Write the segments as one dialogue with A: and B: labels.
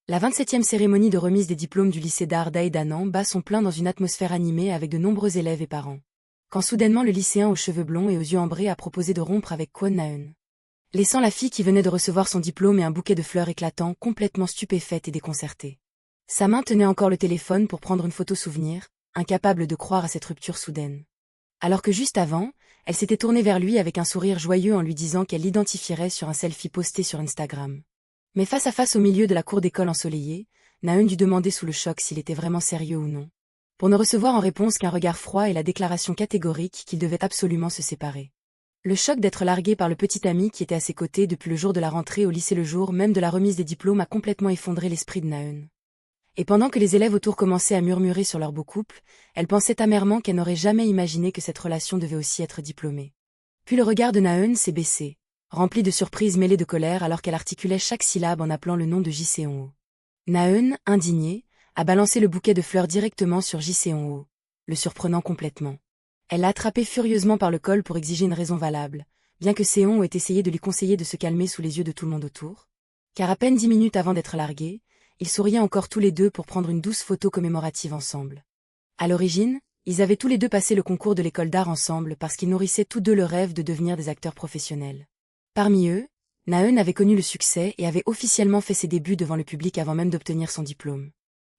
A: La 27e cérémonie de remise des diplômes du lycée d'art d'Aïdanan bat son plein dans une atmosphère animée avec de nombreux élèves et parents. Quand soudainement le lycéen aux cheveux blonds et aux yeux ambrés a proposé de rompre avec Kwon Na-eun, laissant la fille qui venait de recevoir son diplôme et un bouquet de fleurs éclatant complètement stupéfaite et déconcertée. Sa main tenait encore le téléphone pour prendre une photo souvenir, incapable de croire à cette rupture soudaine. Alors que juste avant, elle s'était tournée vers lui avec un sourire joyeux en lui disant qu'elle l'identifierait sur un selfie posté sur Instagram. Mais face à face au milieu de la cour d'école ensoleillée, Na-eun dut demander sous le choc s'il était vraiment sérieux ou non, pour ne recevoir en réponse qu'un regard froid et la déclaration catégorique qu'ils devaient absolument se séparer. Le choc d'être largué par le petit ami qui était à ses côtés depuis le jour de la rentrée au lycée, le jour même de la remise des diplômes, a complètement effondré l'esprit de Na-eun. Et pendant que les élèves autour commençaient à murmurer sur leur beau couple, elle pensait amèrement qu'elle n'aurait jamais imaginé que cette relation devait aussi être diplômée. Puis le regard de Na-eun s'est baissé, rempli de surprise mêlée de colère alors qu'elle articulait chaque syllabe en appelant le nom de Ji Seon-ho. Na-eun, indignée, a balancé le bouquet de fleurs directement sur Ji Seon-ho, le surprenant complètement. Elle l'a attrapé furieusement par le col pour exiger une raison valable, bien que Seon-ho ait essayé de lui conseiller de se calmer sous les yeux de tout le monde autour. Car à peine 10 minutes avant d'être largués, ils souriaient encore tous les deux pour prendre une douce photo commémorative ensemble. À l'origine, ils avaient tous les deux passé le concours de l'école d'art ensemble parce qu'ils nourrissaient tous deux le rêve de devenir des acteurs professionnels. Parmi eux, Na-eun avait connu le succès et avait officiellement fait ses débuts devant le public avant même d'obtenir son diplôme.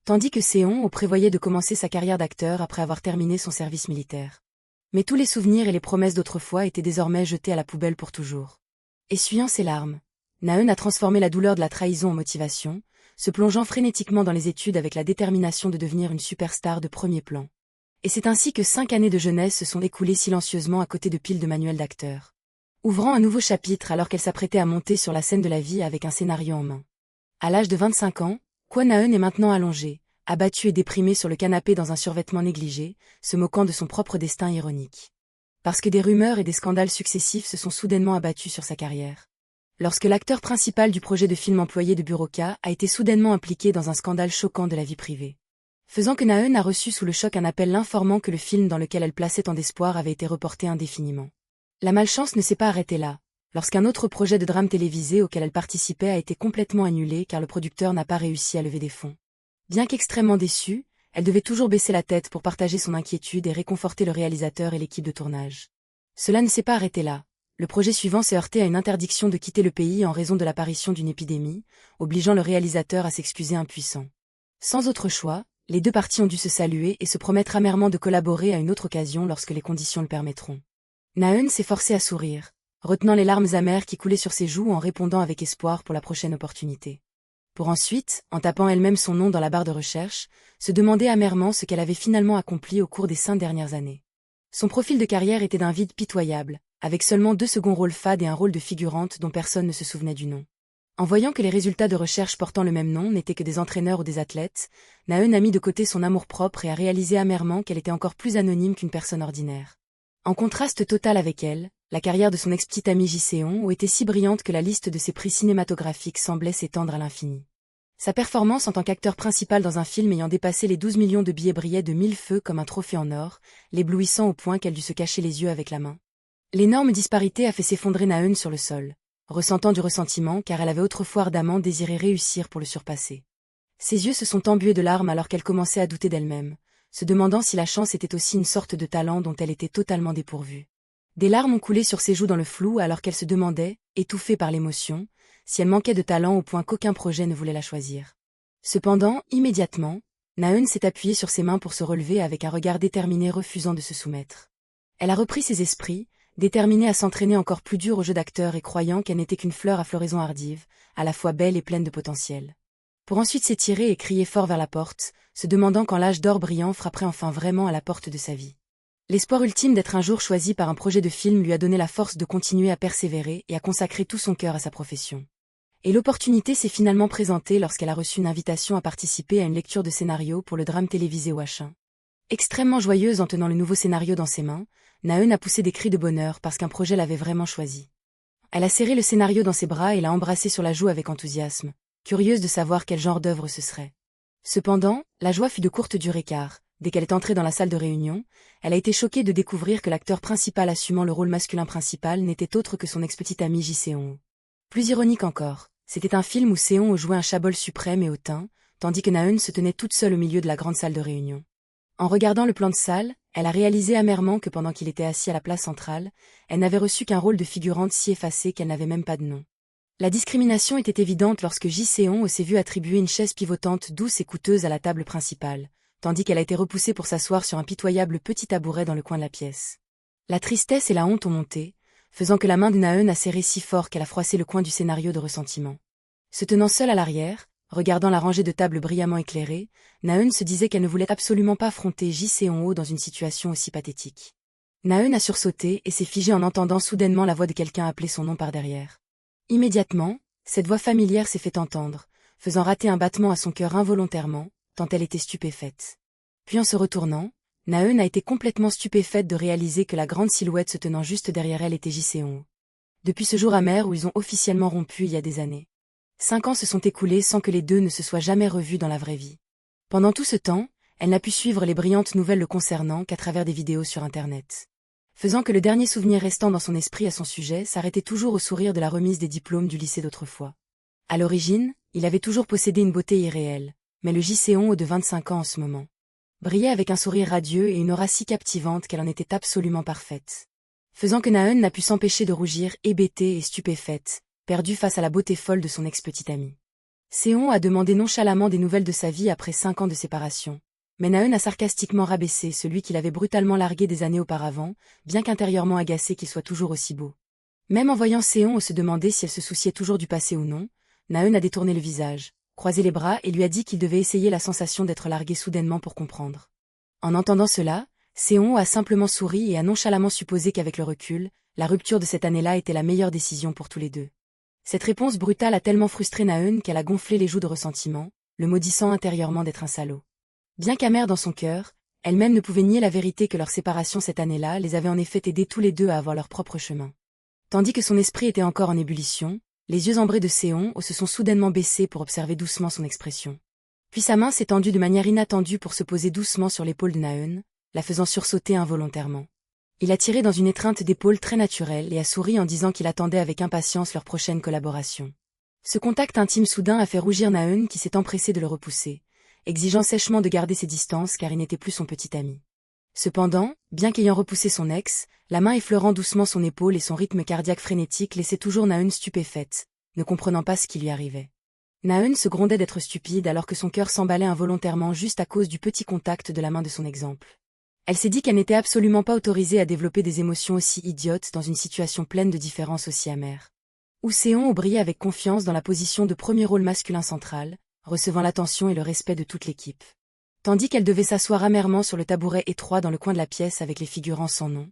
A: Tandis que Seon-ho prévoyait de commencer sa carrière d'acteur après avoir terminé son service militaire. Mais tous les souvenirs et les promesses d'autrefois étaient désormais jetés à la poubelle pour toujours. Essuyant ses larmes, Na-eun a transformé la douleur de la trahison en motivation, se plongeant frénétiquement dans les études avec la détermination de devenir une superstar de premier plan. Et c'est ainsi que 5 années de jeunesse se sont écoulées silencieusement à côté de piles de manuels d'acteurs. Ouvrant un nouveau chapitre alors qu'elle s'apprêtait à monter sur la scène de la vie avec un scénario en main. À l'âge de 25 ans, Kwon Na-eun est maintenant allongée, abattue et déprimée sur le canapé dans un survêtement négligé, se moquant de son propre destin ironique. Parce que des rumeurs et des scandales successifs se sont soudainement abattus sur sa carrière. Lorsque l'acteur principal du projet de film employé de Bureauca a été soudainement impliqué dans un scandale choquant de la vie privée. Faisant que Na-eun a reçu sous le choc un appel l'informant que le film dans lequel elle plaçait tant d'espoir avait été reporté indéfiniment. La malchance ne s'est pas arrêtée là, lorsqu'un autre projet de drame télévisé auquel elle participait a été complètement annulé car le producteur n'a pas réussi à lever des fonds. Bien qu'extrêmement déçue, elle devait toujours baisser la tête pour partager son inquiétude et réconforter le réalisateur et l'équipe de tournage. Cela ne s'est pas arrêté là. Le projet suivant s'est heurté à une interdiction de quitter le pays en raison de l'apparition d'une épidémie, obligeant le réalisateur à s'excuser impuissant. Sans autre choix, les deux parties ont dû se saluer et se promettre amèrement de collaborer à une autre occasion lorsque les conditions le permettront. Na-eun s'est forcée à sourire, retenant les larmes amères qui coulaient sur ses joues en répondant avec espoir pour la prochaine opportunité. Pour ensuite, en tapant elle-même son nom dans la barre de recherche, se demander amèrement ce qu'elle avait finalement accompli au cours des 5 dernières années. Son profil de carrière était d'un vide pitoyable, avec seulement 2 seconds rôles fades et un rôle de figurante dont personne ne se souvenait du nom. En voyant que les résultats de recherche portant le même nom n'étaient que des entraîneurs ou des athlètes, Na-eun a mis de côté son amour-propre et a réalisé amèrement qu'elle était encore plus anonyme qu'une personne ordinaire. En contraste total avec elle, la carrière de son ex-petite amie Ji Seon-ho était si brillante que la liste de ses prix cinématographiques semblait s'étendre à l'infini. Sa performance en tant qu'acteur principal dans un film ayant dépassé les 12 millions de billets brillait de 1000 feux comme un trophée en or, l'éblouissant au point qu'elle dut se cacher les yeux avec la main. L'énorme disparité a fait s'effondrer Na-eun sur le sol, ressentant du ressentiment car elle avait autrefois ardemment désiré réussir pour le surpasser. Ses yeux se sont embués de larmes alors qu'elle commençait à douter d'elle-même, se demandant si la chance était aussi une sorte de talent dont elle était totalement dépourvue. Des larmes ont coulé sur ses joues dans le flou alors qu'elle se demandait, étouffée par l'émotion, si elle manquait de talent au point qu'aucun projet ne voulait la choisir. Cependant, immédiatement, Na-eun s'est appuyée sur ses mains pour se relever avec un regard déterminé refusant de se soumettre. Elle a repris ses esprits, déterminée à s'entraîner encore plus dur au jeu d'acteur et croyant qu'elle n'était qu'une fleur à floraison hardive, à la fois belle et pleine de potentiel. Pour ensuite s'étirer et crier fort vers la porte, se demandant quand l'âge d'or brillant frapperait enfin vraiment à la porte de sa vie. L'espoir ultime d'être un jour choisi par un projet de film lui a donné la force de continuer à persévérer et à consacrer tout son cœur à sa profession. Et l'opportunité s'est finalement présentée lorsqu'elle a reçu une invitation à participer à une lecture de scénario pour le drame télévisé Hwachun. Extrêmement joyeuse en tenant le nouveau scénario dans ses mains, Na-eun a poussé des cris de bonheur parce qu'un projet l'avait vraiment choisi. Elle a serré le scénario dans ses bras et l'a embrassé sur la joue avec enthousiasme, curieuse de savoir quel genre d'œuvre ce serait. Cependant, la joie fut de courte durée car, dès qu'elle est entrée dans la salle de réunion, elle a été choquée de découvrir que l'acteur principal assumant le rôle masculin principal n'était autre que son ex-petite amie Ji Seon-ho. Plus ironique encore, C'était un film où Seon jouait un Chaebol suprême et hautain, tandis que Na-eun se tenait toute seule au milieu de la grande salle de réunion. En regardant le plan de salle, elle a réalisé amèrement que pendant qu'il était assis à la place centrale, elle n'avait reçu qu'un rôle de figurante si effacé qu'elle n'avait même pas de nom. La discrimination était évidente lorsque Ji Seon s'est vu attribuer une chaise pivotante douce et coûteuse à la table principale, tandis qu'elle a été repoussée pour s'asseoir sur un pitoyable petit tabouret dans le coin de la pièce. La tristesse et la honte ont monté, faisant que la main de Na-eun a serré si fort qu'elle a froissé le coin du scénario de ressentiment. Se tenant seule à l'arrière, regardant la rangée de tables brillamment éclairées, Na-eun se disait qu'elle ne voulait absolument pas affronter Ji Seon dans une situation aussi pathétique. Na-eun a sursauté et s'est figée en entendant soudainement la voix de quelqu'un appeler son nom par derrière. Immédiatement, cette voix familière s'est fait entendre, faisant rater un battement à son cœur involontairement, tant elle était stupéfaite. Puis en se retournant, Na-eun a été complètement stupéfaite de réaliser que la grande silhouette se tenant juste derrière elle était Ji Seon. Depuis ce jour amer où ils ont officiellement rompu il y a des années. 5 ans se sont écoulés sans que les deux ne se soient jamais revus dans la vraie vie. Pendant tout ce temps, elle n'a pu suivre les brillantes nouvelles le concernant qu'à travers des vidéos sur Internet. Faisant que le dernier souvenir restant dans son esprit à son sujet s'arrêtait toujours au sourire de la remise des diplômes du lycée d'autrefois. À l'origine, il avait toujours possédé une beauté irréelle, mais le Ji Seon de 25 ans en ce moment brillait avec un sourire radieux et une aura si captivante qu'elle en était absolument parfaite. Faisant que Na-eun n'a pu s'empêcher de rougir hébétée et stupéfaite, perdue face à la beauté folle de son ex-petite amie. Seon a demandé nonchalamment des nouvelles de sa vie après 5 ans de séparation. Mais Na-eun a sarcastiquement rabaissé celui qu'il avait brutalement largué des années auparavant, bien qu'intérieurement agacé qu'il soit toujours aussi beau. Même en voyant Seon se demander si elle se souciait toujours du passé ou non, Na-eun a détourné le visage, croisé les bras et lui a dit qu'il devait essayer la sensation d'être largué soudainement pour comprendre. En entendant cela, Seon a simplement souri et a nonchalamment supposé qu'avec le recul, la rupture de cette année-là était la meilleure décision pour tous les deux. Cette réponse brutale a tellement frustré Na-eun qu'elle a gonflé les joues de ressentiment, le maudissant intérieurement d'être un salaud. Bien qu'amère dans son cœur, elle-même ne pouvait nier la vérité que leur séparation cette année-là les avait en effet aidés tous les deux à avoir leur propre chemin. Tandis que son esprit était encore en ébullition, les yeux ambrés de Seon se sont soudainement baissés pour observer doucement son expression. Puis sa main s'est tendue de manière inattendue pour se poser doucement sur l'épaule de Na-eun, la faisant sursauter involontairement. Il a tiré dans une étreinte d'épaule très naturelle et a souri en disant qu'il attendait avec impatience leur prochaine collaboration. Ce contact intime soudain a fait rougir Na-eun qui s'est empressé de le repousser, exigeant sèchement de garder ses distances car il n'était plus son petit ami. Cependant, bien qu'ayant repoussé son ex, la main effleurant doucement son épaule et son rythme cardiaque frénétique laissaient toujours Na-eun stupéfaite, ne comprenant pas ce qui lui arrivait. Na-eun se grondait d'être stupide alors que son cœur s'emballait involontairement juste à cause du petit contact de la main de son exemple. Elle s'est dit qu'elle n'était absolument pas autorisée à développer des émotions aussi idiotes dans une situation pleine de différences aussi amères. Où Seon brillait avec confiance dans la position de premier rôle masculin central, recevant l'attention et le respect de toute l'équipe. Tandis qu'elle devait s'asseoir amèrement sur le tabouret étroit dans le coin de la pièce avec les figurants sans nom.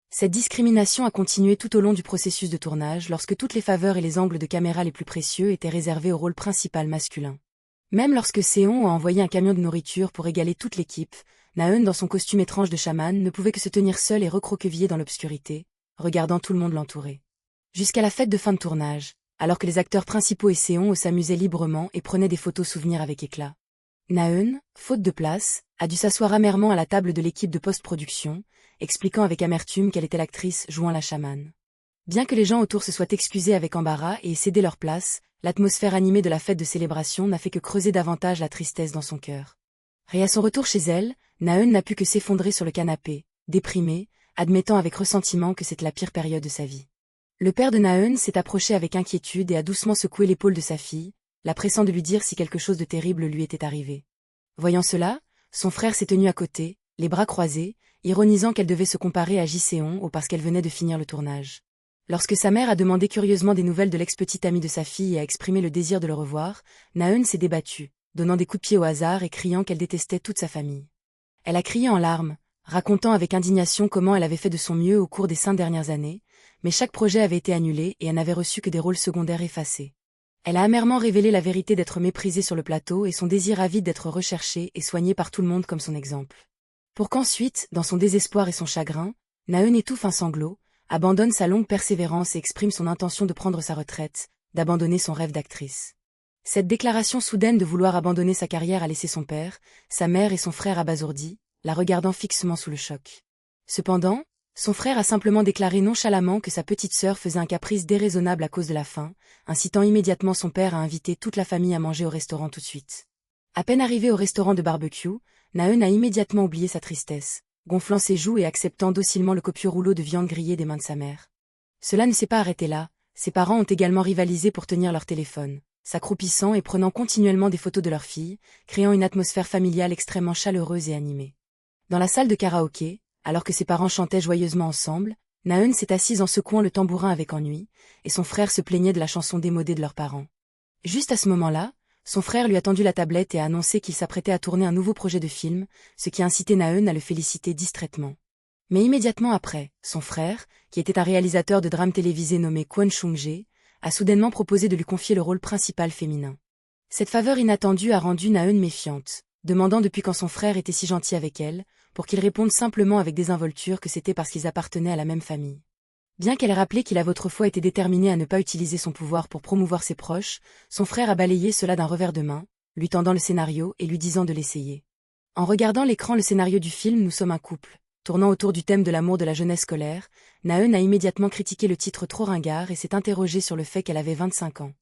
A: Cette discrimination a continué tout au long du processus de tournage lorsque toutes les faveurs et les angles de caméra les plus précieux étaient réservés au rôle principal masculin. Même lorsque Seon a envoyé un camion de nourriture pour égaler toute l'équipe, Na-eun dans son costume étrange de chaman ne pouvait que se tenir seule et recroquevillée dans l'obscurité, regardant tout le monde l'entourer. Jusqu'à la fête de fin de tournage, alors que les acteurs principaux et Seon s'amusaient librement et prenaient des photos souvenirs avec éclat. Na-eun, faute de place, a dû s'asseoir amèrement à la table de l'équipe de post-production, expliquant avec amertume qu'elle était l'actrice jouant la chamane. Bien que les gens autour se soient excusés avec embarras et aient cédé leur place, l'atmosphère animée de la fête de célébration n'a fait que creuser davantage la tristesse dans son cœur. Et à son retour chez elle, Na-eun n'a pu que s'effondrer sur le canapé, déprimée, admettant avec ressentiment que c'était la pire période de sa vie. Le père de Na-eun s'est approché avec inquiétude et a doucement secoué l'épaule de sa fille, la pressant de lui dire si quelque chose de terrible lui était arrivé. Voyant cela, son frère s'est tenu à côté, les bras croisés, ironisant qu'elle devait se comparer à Ji Seon parce qu'elle venait de finir le tournage. Lorsque sa mère a demandé curieusement des nouvelles de l'ex-petite amie de sa fille et a exprimé le désir de le revoir, Na-eun s'est débattue, donnant des coups de pied au hasard et criant qu'elle détestait toute sa famille. Elle a crié en larmes, racontant avec indignation comment elle avait fait de son mieux au cours des 5 dernières années, mais chaque projet avait été annulé et elle n'avait reçu que des rôles secondaires effacés. Elle a amèrement révélé la vérité d'être méprisée sur le plateau et son désir avide d'être recherchée et soignée par tout le monde comme son exemple. Pour qu'ensuite, dans son désespoir et son chagrin, Na-eun étouffe un sanglot, abandonne sa longue persévérance et exprime son intention de prendre sa retraite, d'abandonner son rêve d'actrice. Cette déclaration soudaine de vouloir abandonner sa carrière a laissé son père, sa mère et son frère abasourdis, la regardant fixement sous le choc. Cependant, Son frère a simplement déclaré nonchalamment que sa petite sœur faisait un caprice déraisonnable à cause de la faim, incitant immédiatement son père à inviter toute la famille à manger au restaurant tout de suite. À peine arrivé au restaurant de barbecue, Na-eun a immédiatement oublié sa tristesse, gonflant ses joues et acceptant docilement le copieux rouleau de viande grillée des mains de sa mère. Cela ne s'est pas arrêté là, ses parents ont également rivalisé pour tenir leur téléphone, s'accroupissant et prenant continuellement des photos de leur fille, créant une atmosphère familiale extrêmement chaleureuse et animée. Dans la salle de karaoké, alors que ses parents chantaient joyeusement ensemble, Na-eun s'est assise en secouant le tambourin avec ennui, et son frère se plaignait de la chanson démodée de leurs parents. Juste à ce moment-là, son frère lui a tendu la tablette et a annoncé qu'il s'apprêtait à tourner un nouveau projet de film, ce qui a incité Na-eun à le féliciter distraitement. Mais immédiatement après, son frère, qui était un réalisateur de drames télévisés nommé Kwon Chung-jae, a soudainement proposé de lui confier le rôle principal féminin. Cette faveur inattendue a rendu Na-eun méfiante, demandant depuis quand son frère était si gentil avec elle, pour qu'il réponde simplement avec désinvolture que c'était parce qu'ils appartenaient à la même famille. Bien qu'elle ait rappelé qu'il avait autrefois été déterminé à ne pas utiliser son pouvoir pour promouvoir ses proches, son frère a balayé cela d'un revers de main, lui tendant le scénario et lui disant de l'essayer. En regardant l'écran le scénario du film Nous sommes un couple, tournant autour du thème de l'amour de la jeunesse scolaire, Na-eun a immédiatement critiqué le titre trop ringard et s'est interrogée sur le fait qu'elle avait 25 ans.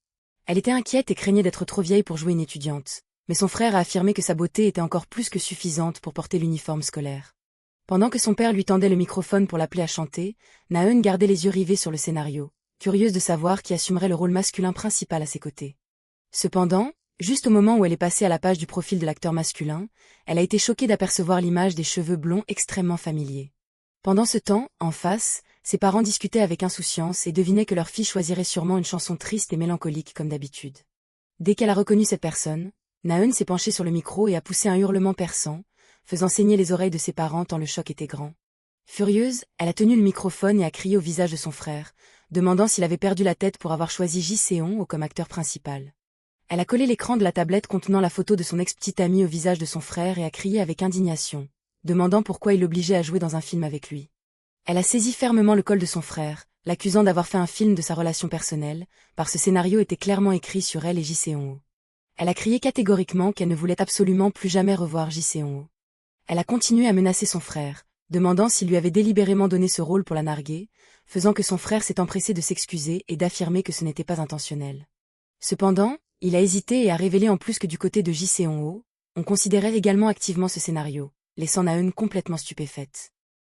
A: Elle était inquiète et craignait d'être trop vieille pour jouer une étudiante, mais son frère a affirmé que sa beauté était encore plus que suffisante pour porter l'uniforme scolaire. Pendant que son père lui tendait le microphone pour l'appeler à chanter, Na-eun gardait les yeux rivés sur le scénario, curieuse de savoir qui assumerait le rôle masculin principal à ses côtés. Cependant, juste au moment où elle est passée à la page du profil de l'acteur masculin, elle a été choquée d'apercevoir l'image des cheveux blonds extrêmement familiers. Pendant ce temps, en face, ses parents discutaient avec insouciance et devinaient que leur fille choisirait sûrement une chanson triste et mélancolique comme d'habitude. Dès qu'elle a reconnu cette personne, Na-eun s'est penchée sur le micro et a poussé un hurlement perçant, faisant saigner les oreilles de ses parents tant le choc était grand. Furieuse, elle a tenu le microphone et a crié au visage de son frère, demandant s'il avait perdu la tête pour avoir choisi Ji-seon comme acteur principal. Elle a collé l'écran de la tablette contenant la photo de son ex-petite amie au visage de son frère et a crié avec indignation, demandant pourquoi il l'obligeait à jouer dans un film avec lui. Elle a saisi fermement le col de son frère, l'accusant d'avoir fait un film de sa relation personnelle, car ce scénario était clairement écrit sur elle et Ji-seon. Elle a crié catégoriquement qu'elle ne voulait absolument plus jamais revoir Ji-seon. Elle a continué à menacer son frère, demandant s'il lui avait délibérément donné ce rôle pour la narguer, faisant que son frère s'est empressé de s'excuser et d'affirmer que ce n'était pas intentionnel. Cependant, il a hésité et a révélé en plus que du côté de Ji-seon, on considérait également activement ce scénario, laissant Na-eun complètement stupéfaite.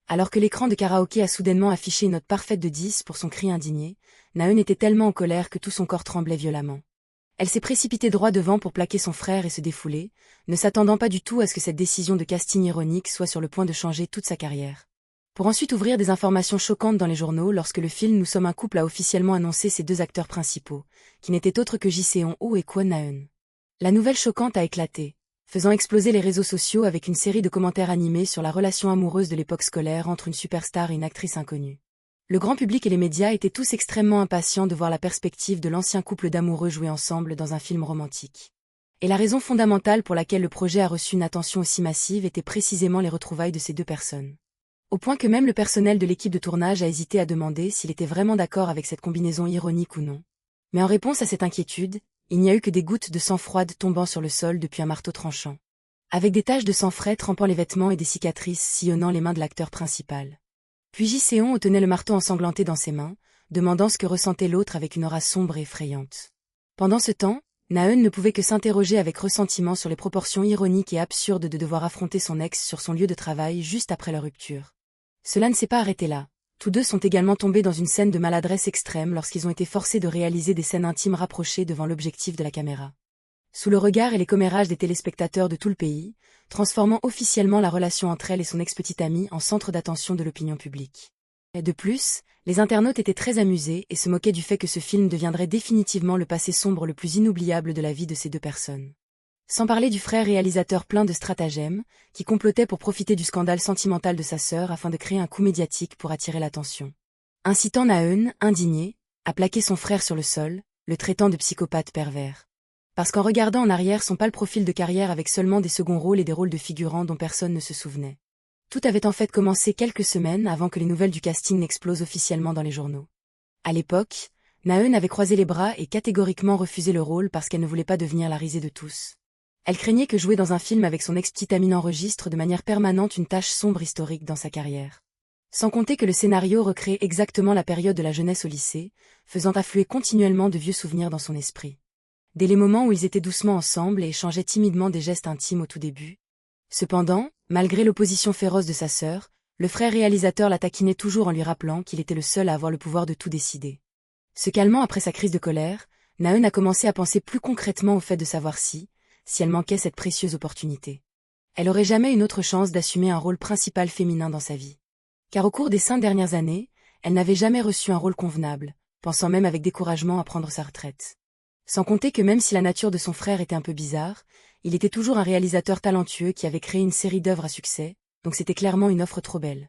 A: Alors que l'écran de karaoké a soudainement affiché une note parfaite de 10 pour son cri indigné, Na-eun était tellement en colère que tout son corps tremblait violemment. Elle s'est précipitée droit devant pour plaquer son frère et se défouler, ne s'attendant pas du tout à ce que cette décision de casting ironique soit sur le point de changer toute sa carrière. Pour ensuite ouvrir des informations choquantes dans les journaux lorsque le film Nous sommes un couple a officiellement annoncé ses deux acteurs principaux, qui n'étaient autres que Ji-seon et Kwon Na-eun. La nouvelle choquante a éclaté, faisant exploser les réseaux sociaux avec une série de commentaires animés sur la relation amoureuse de l'époque scolaire entre une superstar et une actrice inconnue. Le grand public et les médias étaient tous extrêmement impatients de voir la perspective de l'ancien couple d'amoureux jouer ensemble dans un film romantique. Et la raison fondamentale pour laquelle le projet a reçu une attention aussi massive était précisément les retrouvailles de ces deux personnes. Au point que même le personnel de l'équipe de tournage a hésité à demander s'il était vraiment d'accord avec cette combinaison ironique ou non. Mais en réponse à cette inquiétude, il n'y a eu que des gouttes de sang froide tombant sur le sol depuis un marteau tranchant. Avec des taches de sang frais trempant les vêtements et des cicatrices sillonnant les mains de l'acteur principal. Puis Ji-seon tenait le marteau ensanglanté dans ses mains, demandant ce que ressentait l'autre avec une aura sombre et effrayante. Pendant ce temps, Na-eun ne pouvait que s'interroger avec ressentiment sur les proportions ironiques et absurdes de devoir affronter son ex sur son lieu de travail juste après leur rupture. Cela ne s'est pas arrêté là. Tous deux sont également tombés dans une scène de maladresse extrême lorsqu'ils ont été forcés de réaliser des scènes intimes rapprochées devant l'objectif de la caméra. Sous le regard et les commérages des téléspectateurs de tout le pays, transformant officiellement la relation entre elle et son ex-petite amie en centre d'attention de l'opinion publique. Et de plus, les internautes étaient très amusés et se moquaient du fait que ce film deviendrait définitivement le passé sombre le plus inoubliable de la vie de ces deux personnes. Sans parler du frère réalisateur plein de stratagèmes, qui complotait pour profiter du scandale sentimental de sa sœur afin de créer un coup médiatique pour attirer l'attention. Incitant Na-eun, indigné, à plaquer son frère sur le sol, le traitant de psychopathe pervers. Parce qu'en regardant en arrière son pâle profil de carrière avec seulement des seconds rôles et des rôles de figurants dont personne ne se souvenait. Tout avait en fait commencé quelques semaines avant que les nouvelles du casting n'explosent officiellement dans les journaux. À l'époque, Na-eun avait croisé les bras et catégoriquement refusé le rôle parce qu'elle ne voulait pas devenir la risée de tous. Elle craignait que jouer dans un film avec son ex-petite amie enregistre de manière permanente une tache sombre historique dans sa carrière. Sans compter que le scénario recrée exactement la période de la jeunesse au lycée, faisant affluer continuellement de vieux souvenirs dans son esprit. Dès les moments où ils étaient doucement ensemble et échangeaient timidement des gestes intimes au tout début. Cependant, malgré l'opposition féroce de sa sœur, le frère réalisateur la taquinait toujours en lui rappelant qu'il était le seul à avoir le pouvoir de tout décider. Se calmant après sa crise de colère, Na-eun a commencé à penser plus concrètement au fait de savoir si elle manquait cette précieuse opportunité. Elle aurait jamais une autre chance d'assumer un rôle principal féminin dans sa vie. Car au cours des 5 dernières années, elle n'avait jamais reçu un rôle convenable, pensant même avec découragement à prendre sa retraite. Sans compter que même si la nature de son frère était un peu bizarre, il était toujours un réalisateur talentueux qui avait créé une série d'œuvres à succès, donc c'était clairement une offre trop belle.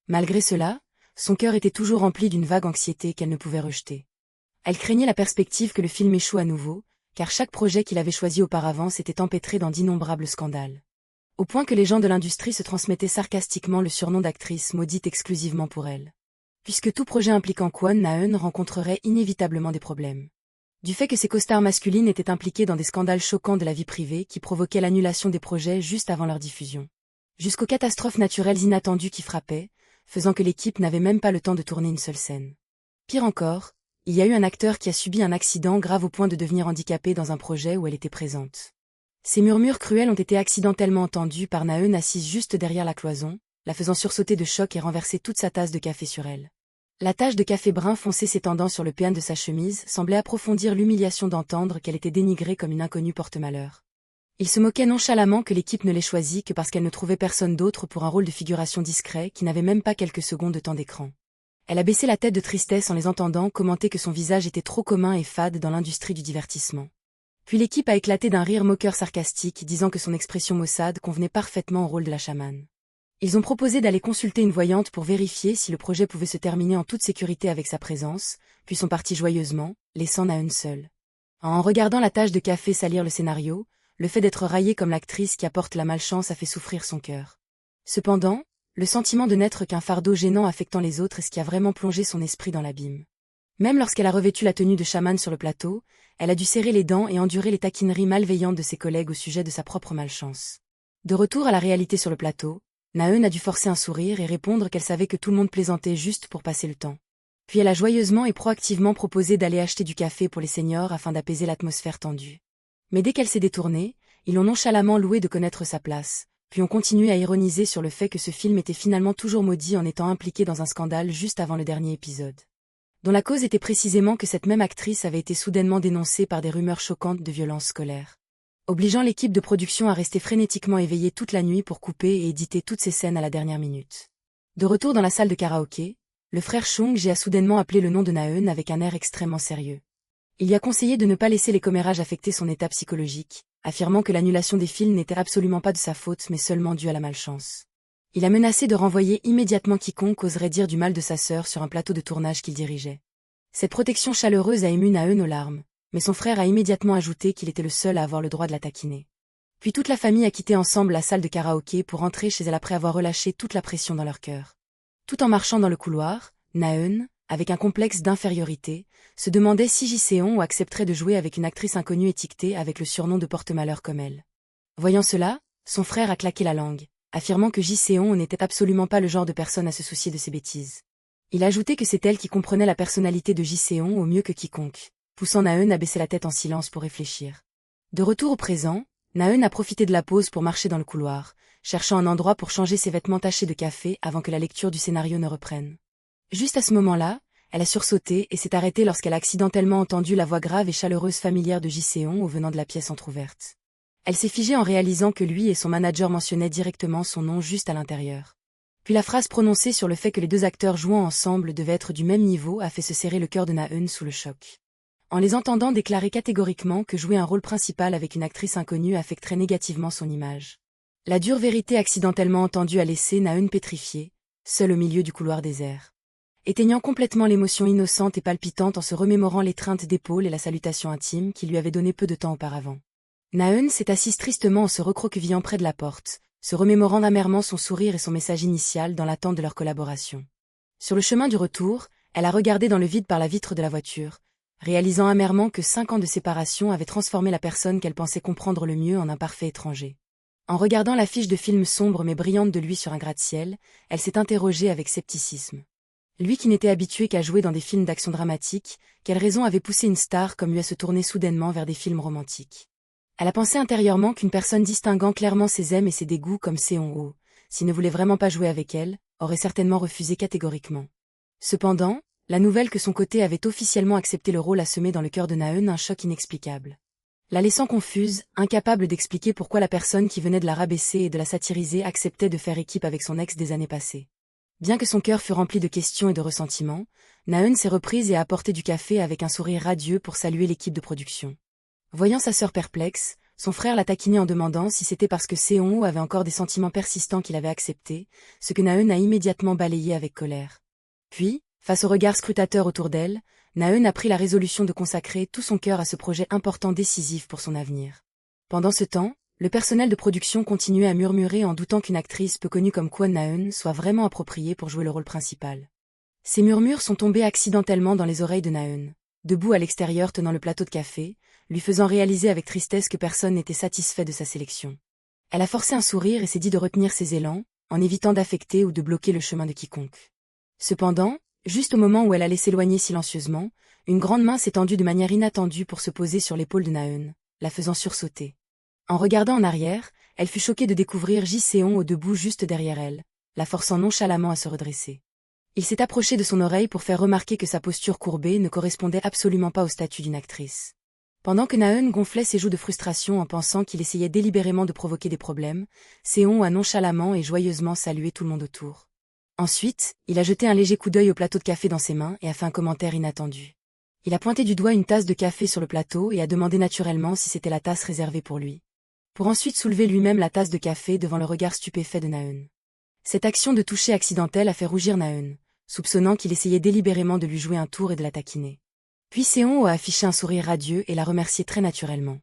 A: Malgré cela, son cœur était toujours rempli d'une vague anxiété qu'elle ne pouvait rejeter. Elle craignait la perspective que le film échoue à nouveau, car chaque projet qu'il avait choisi auparavant s'était empêtré dans d'innombrables scandales. Au point que les gens de l'industrie se transmettaient sarcastiquement le surnom d'actrice maudite exclusivement pour elle. Puisque tout projet impliquant Kwon Na-eun rencontrerait inévitablement des problèmes. Du fait que ses costars masculines étaient impliqués dans des scandales choquants de la vie privée qui provoquaient l'annulation des projets juste avant leur diffusion. Jusqu'aux catastrophes naturelles inattendues qui frappaient, faisant que l'équipe n'avait même pas le temps de tourner une seule scène. Pire encore, il y a eu un acteur qui a subi un accident grave au point de devenir handicapé dans un projet où elle était présente. Ces murmures cruels ont été accidentellement entendus par Na-eun assise juste derrière la cloison, la faisant sursauter de choc et renverser toute sa tasse de café sur elle. La tache de café brun foncé s'étendant sur le péan de sa chemise semblait approfondir l'humiliation d'entendre qu'elle était dénigrée comme une inconnue porte-malheur. Il se moquait nonchalamment que l'équipe ne l'ait choisie que parce qu'elle ne trouvait personne d'autre pour un rôle de figuration discret qui n'avait même pas quelques secondes de temps d'écran. Elle a baissé la tête de tristesse en les entendant commenter que son visage était trop commun et fade dans l'industrie du divertissement. Puis l'équipe a éclaté d'un rire moqueur sarcastique disant que son expression maussade convenait parfaitement au rôle de la chamane. Ils ont proposé d'aller consulter une voyante pour vérifier si le projet pouvait se terminer en toute sécurité avec sa présence, puis sont partis joyeusement, laissant Na-eun seule. En regardant la tache de café salir le scénario, le fait d'être raillée comme l'actrice qui apporte la malchance a fait souffrir son cœur. Cependant, le sentiment de n'être qu'un fardeau gênant affectant les autres est ce qui a vraiment plongé son esprit dans l'abîme. Même lorsqu'elle a revêtu la tenue de chamane sur le plateau, elle a dû serrer les dents et endurer les taquineries malveillantes de ses collègues au sujet de sa propre malchance. De retour à la réalité sur le plateau, Na-eun a dû forcer un sourire et répondre qu'elle savait que tout le monde plaisantait juste pour passer le temps. Puis elle a joyeusement et proactivement proposé d'aller acheter du café pour les seniors afin d'apaiser l'atmosphère tendue. Mais dès qu'elle s'est détournée, ils l'ont nonchalamment loué de connaître sa place, puis ont continué à ironiser sur le fait que ce film était finalement toujours maudit en étant impliqué dans un scandale juste avant le dernier épisode. Dont la cause était précisément que cette même actrice avait été soudainement dénoncée par des rumeurs choquantes de violences scolaires. Obligeant l'équipe de production à rester frénétiquement éveillée toute la nuit pour couper et éditer toutes ces scènes à la dernière minute. De retour dans la salle de karaoké, le frère Chung-jae a soudainement appelé le nom de Na-eun avec un air extrêmement sérieux. Il y a conseillé de ne pas laisser les commérages affecter son état psychologique, affirmant que l'annulation des films n'était absolument pas de sa faute mais seulement due à la malchance. Il a menacé de renvoyer immédiatement quiconque oserait dire du mal de sa sœur sur un plateau de tournage qu'il dirigeait. Cette protection chaleureuse a ému Na-eun aux larmes, mais son frère a immédiatement ajouté qu'il était le seul à avoir le droit de la taquiner. Puis toute la famille a quitté ensemble la salle de karaoké pour rentrer chez elle après avoir relâché toute la pression dans leur cœur. Tout en marchant dans le couloir, Na-eun, avec un complexe d'infériorité, se demandait si Ji-seon accepterait de jouer avec une actrice inconnue étiquetée avec le surnom de porte-malheur comme elle. Voyant cela, son frère a claqué la langue, affirmant que Ji-seon n'était absolument pas le genre de personne à se soucier de ses bêtises. Il a ajouté que c'est elle qui comprenait la personnalité de Ji-seon au mieux que quiconque, poussant Na-eun à baisser la tête en silence pour réfléchir. De retour au présent, Na-eun a profité de la pause pour marcher dans le couloir, cherchant un endroit pour changer ses vêtements tachés de café avant que la lecture du scénario ne reprenne. Juste à ce moment-là, elle a sursauté et s'est arrêtée lorsqu'elle a accidentellement entendu la voix grave et chaleureuse familière de Ji-seon venant de la pièce entr'ouverte. Elle s'est figée en réalisant que lui et son manager mentionnaient directement son nom juste à l'intérieur. Puis la phrase prononcée sur le fait que les deux acteurs jouant ensemble devaient être du même niveau a fait se serrer le cœur de Na-eun sous le choc. En les entendant déclarer catégoriquement que jouer un rôle principal avec une actrice inconnue affecterait négativement son image. La dure vérité accidentellement entendue a laissé Na-eun pétrifiée, seule au milieu du couloir désert. Éteignant complètement l'émotion innocente et palpitante en se remémorant l'étreinte d'épaule et la salutation intime qu'il lui avait donné peu de temps auparavant. Na-eun s'est assise tristement en se recroquevillant près de la porte, se remémorant amèrement son sourire et son message initial dans l'attente de leur collaboration. Sur le chemin du retour, elle a regardé dans le vide par la vitre de la voiture, réalisant amèrement que 5 ans de séparation avaient transformé la personne qu'elle pensait comprendre le mieux en un parfait étranger. En regardant l'affiche de film sombre mais brillante de lui sur un gratte-ciel, elle s'est interrogée avec scepticisme. Lui qui n'était habitué qu'à jouer dans des films d'action dramatique, quelle raison avait poussé une star comme lui à se tourner soudainement vers des films romantiques? Elle a pensé intérieurement qu'une personne distinguant clairement ses aimes et ses dégoûts comme Seon-ho, s'il ne voulait vraiment pas jouer avec elle, aurait certainement refusé catégoriquement. Cependant, la nouvelle que son côté avait officiellement accepté le rôle a semé dans le cœur de Na-eun un choc inexplicable. La laissant confuse, incapable d'expliquer pourquoi la personne qui venait de la rabaisser et de la satiriser acceptait de faire équipe avec son ex des années passées. Bien que son cœur fût rempli de questions et de ressentiments, Na-eun s'est reprise et a apporté du café avec un sourire radieux pour saluer l'équipe de production. Voyant sa sœur perplexe, son frère l'a taquiné en demandant si c'était parce que Seon-ho avait encore des sentiments persistants qu'il avait acceptés, ce que Na-eun a immédiatement balayé avec colère. Puis, face au regard scrutateur autour d'elle, Na-eun a pris la résolution de consacrer tout son cœur à ce projet important décisif pour son avenir. Pendant ce temps, le personnel de production continuait à murmurer en doutant qu'une actrice peu connue comme Kwon Na-eun soit vraiment appropriée pour jouer le rôle principal. Ces murmures sont tombés accidentellement dans les oreilles de Na-eun, debout à l'extérieur tenant le plateau de café, lui faisant réaliser avec tristesse que personne n'était satisfait de sa sélection. Elle a forcé un sourire et s'est dit de retenir ses élans, en évitant d'affecter ou de bloquer le chemin de quiconque. Cependant, juste au moment où elle allait s'éloigner silencieusement, une grande main s'est tendue de manière inattendue pour se poser sur l'épaule de Na-eun, la faisant sursauter. En regardant en arrière, elle fut choquée de découvrir Ji-seon debout juste derrière elle, la forçant nonchalamment à se redresser. Il s'est approché de son oreille pour faire remarquer que sa posture courbée ne correspondait absolument pas au statut d'une actrice. Pendant que Na-eun gonflait ses joues de frustration en pensant qu'il essayait délibérément de provoquer des problèmes, Seon a nonchalamment et joyeusement salué tout le monde autour. Ensuite, il a jeté un léger coup d'œil au plateau de café dans ses mains et a fait un commentaire inattendu. Il a pointé du doigt une tasse de café sur le plateau et a demandé naturellement si c'était la tasse réservée pour lui. Pour ensuite soulever lui-même la tasse de café devant le regard stupéfait de Na-eun. Cette action de toucher accidentelle a fait rougir Na-eun, soupçonnant qu'il essayait délibérément de lui jouer un tour et de la taquiner. Puis Seon a affiché un sourire radieux et l'a remercié très naturellement.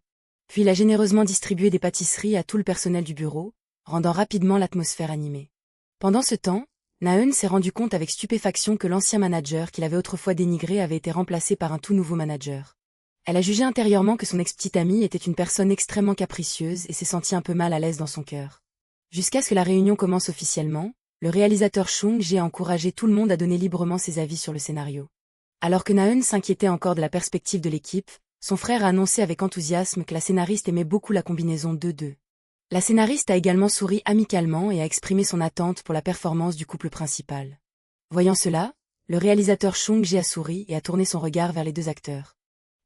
A: Puis il a généreusement distribué des pâtisseries à tout le personnel du bureau, rendant rapidement l'atmosphère animée. Pendant ce temps, Na-eun s'est rendu compte avec stupéfaction que l'ancien manager qu'il avait autrefois dénigré avait été remplacé par un tout nouveau manager. Elle a jugé intérieurement que son ex-petite amie était une personne extrêmement capricieuse et s'est sentie un peu mal à l'aise dans son cœur. Jusqu'à ce que la réunion commence officiellement, le réalisateur Chung Jae a encouragé tout le monde à donner librement ses avis sur le scénario. Alors que Na-eun s'inquiétait encore de la perspective de l'équipe, son frère a annoncé avec enthousiasme que la scénariste aimait beaucoup la combinaison 2-2. La scénariste a également souri amicalement et a exprimé son attente pour la performance du couple principal. Voyant cela, le réalisateur Chung Jae a souri et a tourné son regard vers les deux acteurs.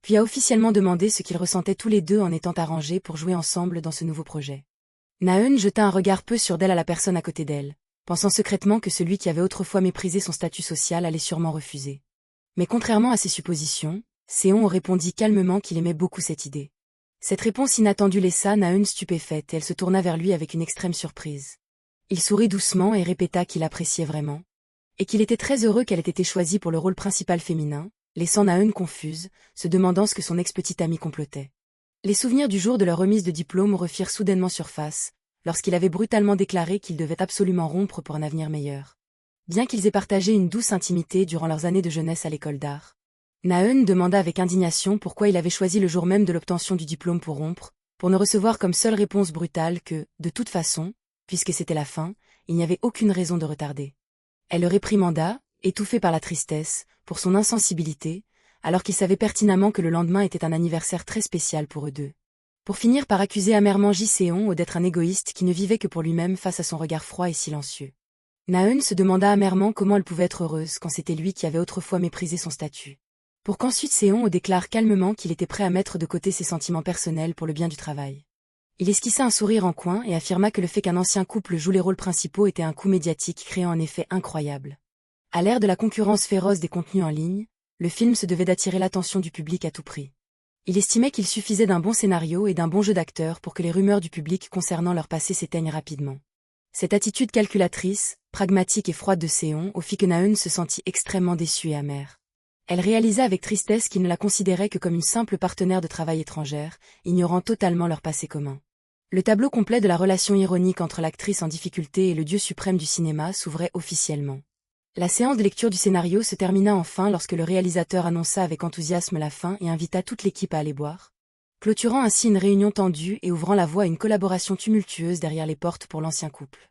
A: Puis a officiellement demandé ce qu'ils ressentaient tous les deux en étant arrangés pour jouer ensemble dans ce nouveau projet. Na-eun jeta un regard peu sûr d'elle à la personne à côté d'elle, pensant secrètement que celui qui avait autrefois méprisé son statut social allait sûrement refuser. Mais contrairement à ses suppositions, Seon répondit calmement qu'il aimait beaucoup cette idée. Cette réponse inattendue laissa Na-eun stupéfaite et elle se tourna vers lui avec une extrême surprise. Il sourit doucement et répéta qu'il appréciait vraiment. Et qu'il était très heureux qu'elle ait été choisie pour le rôle principal féminin, laissant Na-eun confuse, se demandant ce que son ex-petite amie complotait. Les souvenirs du jour de leur remise de diplôme refirent soudainement surface, lorsqu'il avait brutalement déclaré qu'ils devaient absolument rompre pour un avenir meilleur. Bien qu'ils aient partagé une douce intimité durant leurs années de jeunesse à l'école d'art. Na-eun demanda avec indignation pourquoi il avait choisi le jour même de l'obtention du diplôme pour rompre, pour ne recevoir comme seule réponse brutale que, de toute façon, puisque c'était la fin, il n'y avait aucune raison de retarder. Elle le réprimanda, étouffé par la tristesse, pour son insensibilité, alors qu'il savait pertinemment que le lendemain était un anniversaire très spécial pour eux deux. Pour finir par accuser amèrement Ji-seon d'être un égoïste qui ne vivait que pour lui-même face à son regard froid et silencieux. Na-eun se demanda amèrement comment elle pouvait être heureuse quand c'était lui qui avait autrefois méprisé son statut. Pour qu'ensuite Seon déclare calmement qu'il était prêt à mettre de côté ses sentiments personnels pour le bien du travail. Il esquissa un sourire en coin et affirma que le fait qu'un ancien couple joue les rôles principaux était un coup médiatique créant un effet incroyable. À l'ère de la concurrence féroce des contenus en ligne, le film se devait d'attirer l'attention du public à tout prix. Il estimait qu'il suffisait d'un bon scénario et d'un bon jeu d'acteurs pour que les rumeurs du public concernant leur passé s'éteignent rapidement. Cette attitude calculatrice, pragmatique et froide de Seon fit que Na-eun se sentit extrêmement déçue et amère. Elle réalisa avec tristesse qu'il ne la considérait que comme une simple partenaire de travail étrangère, ignorant totalement leur passé commun. Le tableau complet de la relation ironique entre l'actrice en difficulté et le dieu suprême du cinéma s'ouvrait officiellement. La séance de lecture du scénario se termina enfin lorsque le réalisateur annonça avec enthousiasme la fin et invita toute l'équipe à aller boire. clôturant ainsi une réunion tendue et ouvrant la voie à une collaboration tumultueuse derrière les portes pour l'ancien couple.